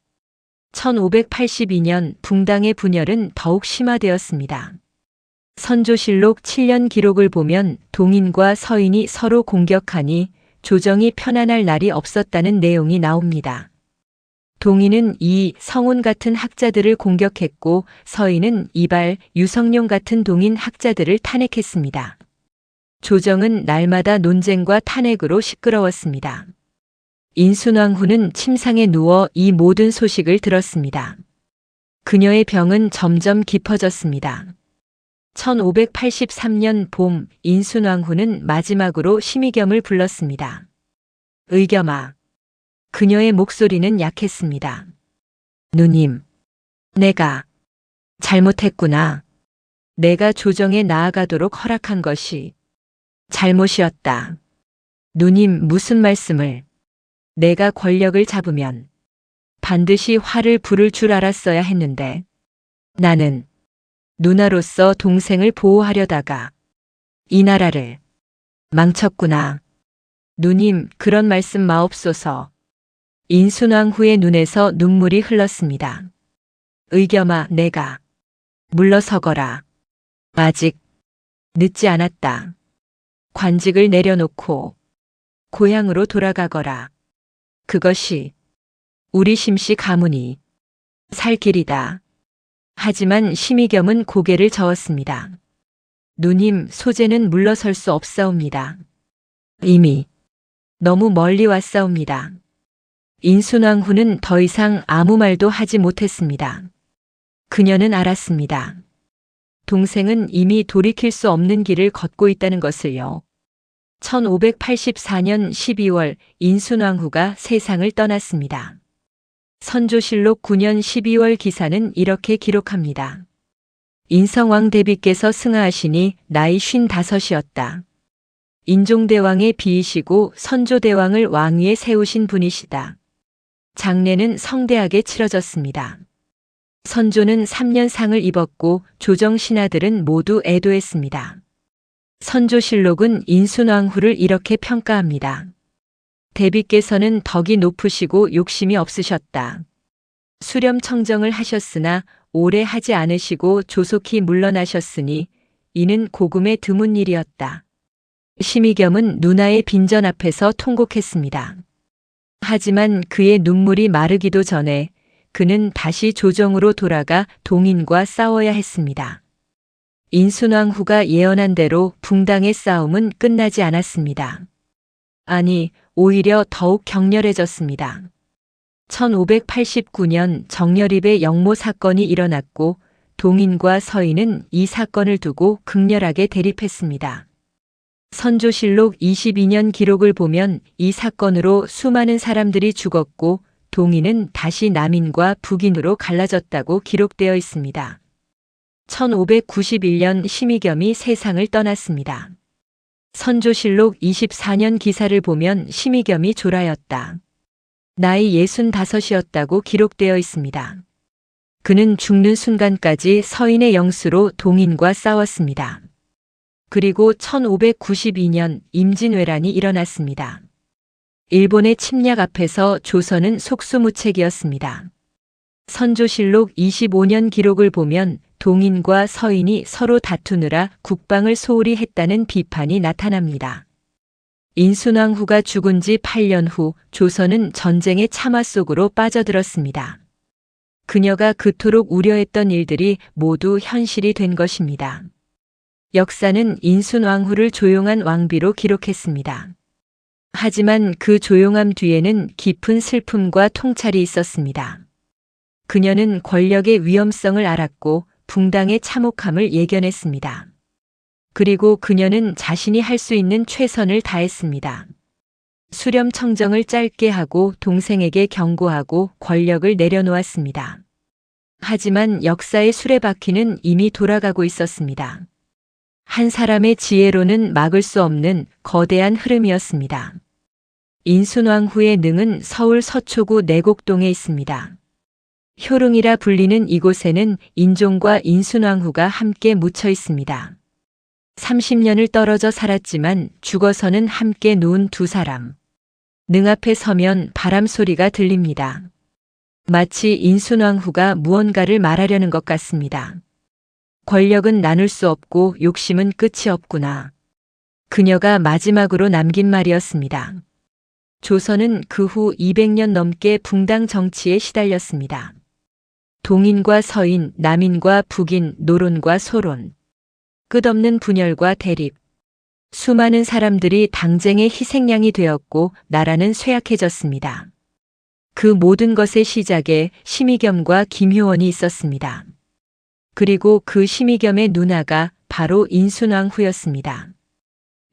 1582년 붕당의 분열은 더욱 심화되었습니다. 선조실록 7년 기록을 보면 동인과 서인이 서로 공격하니 조정이 편안할 날이 없었다는 내용이 나옵니다. 동인은 이 성운 같은 학자들을 공격했고 서인은 이발, 유성룡 같은 동인 학자들을 탄핵했습니다. 조정은 날마다 논쟁과 탄핵으로 시끄러웠습니다. 인순왕후는 침상에 누워 이 모든 소식을 들었습니다. 그녀의 병은 점점 깊어졌습니다. 1583년 봄 인순왕후는 마지막으로 심의겸을 불렀습니다. 의겸아. 그녀의 목소리는 약했습니다. 누님, 내가 잘못했구나. 내가 조정에 나아가도록 허락한 것이 잘못이었다. 누님, 무슨 말씀을? 내가 권력을 잡으면 반드시 화를 부를 줄 알았어야 했는데 나는 누나로서 동생을 보호하려다가 이 나라를 망쳤구나. 누님, 그런 말씀 마옵소서. 인순왕후의 눈에서 눈물이 흘렀습니다. 의겸아, 내가 물러서거라. 아직 늦지 않았다. 관직을 내려놓고 고향으로 돌아가거라. 그것이 우리 심씨 가문이 살 길이다. 하지만 심의겸은 고개를 저었습니다. 누님, 소재는 물러설 수 없사옵니다. 이미 너무 멀리 왔사옵니다. 인순왕후는 더 이상 아무 말도 하지 못했습니다. 그녀는 알았습니다. 동생은 이미 돌이킬 수 없는 길을 걷고 있다는 것을요. 1584년 12월 인순왕후가 세상을 떠났습니다. 선조실록 9년 12월 기사는 이렇게 기록합니다. 인성왕 대비께서 승하하시니 나이 55이었다. 인종대왕의 비이시고 선조대왕을 왕위에 세우신 분이시다. 장례는 성대하게 치러졌습니다. 선조는 3년 상을 입었고 조정 신하들은 모두 애도했습니다. 선조실록은 인순왕후를 이렇게 평가합니다. 대비께서는 덕이 높으시고 욕심이 없으셨다. 수렴청정을 하셨으나 오래 하지 않으시고 조속히 물러나셨으니 이는 고금의 드문 일이었다. 심의겸은 누나의 빈전 앞에서 통곡했습니다. 하지만 그의 눈물이 마르기도 전에 그는 다시 조정으로 돌아가 동인과 싸워야 했습니다. 인순왕후가 예언한 대로 붕당의 싸움은 끝나지 않았습니다. 아니, 오히려 더욱 격렬해졌습니다. 1589년 정열입의 영모 사건이 일어났고 동인과 서인은 이 사건을 두고 극렬하게 대립했습니다. 선조실록 22년 기록을 보면 이 사건으로 수많은 사람들이 죽었고 동인은 다시 남인과 북인으로 갈라졌다고 기록되어 있습니다. 1591년 심의겸이 세상을 떠났습니다. 선조실록 24년 기사를 보면 심의겸이 졸하였다. 나이 65이었다고 기록되어 있습니다. 그는 죽는 순간까지 서인의 영수로 동인과 싸웠습니다. 그리고 1592년 임진왜란이 일어났습니다. 일본의 침략 앞에서 조선은 속수무책이었습니다. 선조실록 25년 기록을 보면 동인과 서인이 서로 다투느라 국방을 소홀히 했다는 비판이 나타납니다. 인순왕후가 죽은 지 8년 후 조선은 전쟁의 참화 속으로 빠져들었습니다. 그녀가 그토록 우려했던 일들이 모두 현실이 된 것입니다. 역사는 인순왕후를 조용한 왕비로 기록했습니다. 하지만 그 조용함 뒤에는 깊은 슬픔과 통찰이 있었습니다. 그녀는 권력의 위험성을 알았고 붕당의 참혹함을 예견했습니다. 그리고 그녀는 자신이 할 수 있는 최선을 다했습니다. 수렴청정을 짧게 하고 동생에게 경고하고 권력을 내려놓았습니다. 하지만 역사의 수레바퀴는 이미 돌아가고 있었습니다. 한 사람의 지혜로는 막을 수 없는 거대한 흐름이었습니다. 인순왕후의 능은 서울 서초구 내곡동에 있습니다. 효릉이라 불리는 이곳에는 인종과 인순왕후가 함께 묻혀 있습니다. 30년을 떨어져 살았지만 죽어서는 함께 누운 두 사람. 능 앞에 서면 바람 소리가 들립니다. 마치 인순왕후가 무언가를 말하려는 것 같습니다. 권력은 나눌 수 없고 욕심은 끝이 없구나. 그녀가 마지막으로 남긴 말이었습니다. 조선은 그 후 200년 넘게 붕당 정치에 시달렸습니다. 동인과 서인, 남인과 북인, 노론과 소론. 끝없는 분열과 대립. 수많은 사람들이 당쟁의 희생양이 되었고 나라는 쇠약해졌습니다. 그 모든 것의 시작에 심의겸과 김효원이 있었습니다. 그리고 그 심의겸의 누나가 바로 인순왕후였습니다.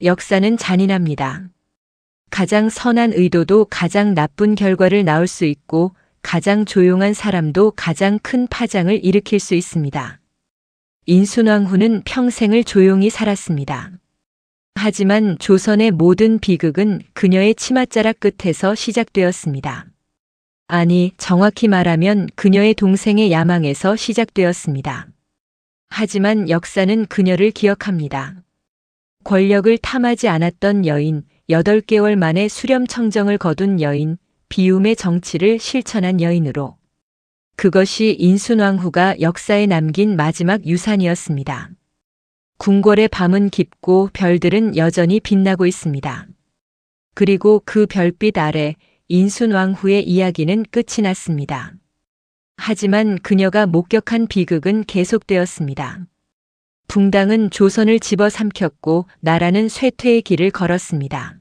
역사는 잔인합니다. 가장 선한 의도도 가장 나쁜 결과를 낳을 수 있고 가장 조용한 사람도 가장 큰 파장을 일으킬 수 있습니다. 인순왕후는 평생을 조용히 살았습니다. 하지만 조선의 모든 비극은 그녀의 치맛자락 끝에서 시작되었습니다. 아니, 정확히 말하면 그녀의 동생의 야망에서 시작되었습니다. 하지만 역사는 그녀를 기억합니다. 권력을 탐하지 않았던 여인, 8개월 만에 수렴 청정을 거둔 여인, 비움의 정치를 실천한 여인으로. 그것이 인순왕후가 역사에 남긴 마지막 유산이었습니다. 궁궐의 밤은 깊고 별들은 여전히 빛나고 있습니다. 그리고 그 별빛 아래 인순왕후의 이야기는 끝이 났습니다. 하지만 그녀가 목격한 비극은 계속되었습니다. 붕당은 조선을 집어삼켰고 나라는 쇠퇴의 길을 걸었습니다.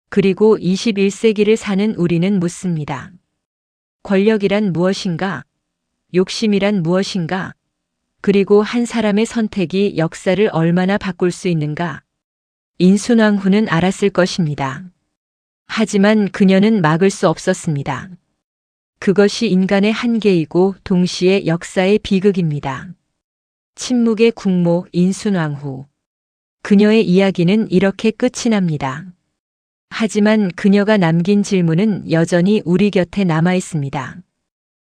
그리고 21세기를 사는 우리는 묻습니다. 권력이란 무엇인가? 욕심이란 무엇인가? 그리고 한 사람의 선택이 역사를 얼마나 바꿀 수 있는가? 인순왕후는 알았을 것입니다. 하지만 그녀는 막을 수 없었습니다. 그것이 인간의 한계이고 동시에 역사의 비극입니다. 침묵의 국모 인순왕후. 그녀의 이야기는 이렇게 끝이 납니다. 하지만 그녀가 남긴 질문은 여전히 우리 곁에 남아 있습니다.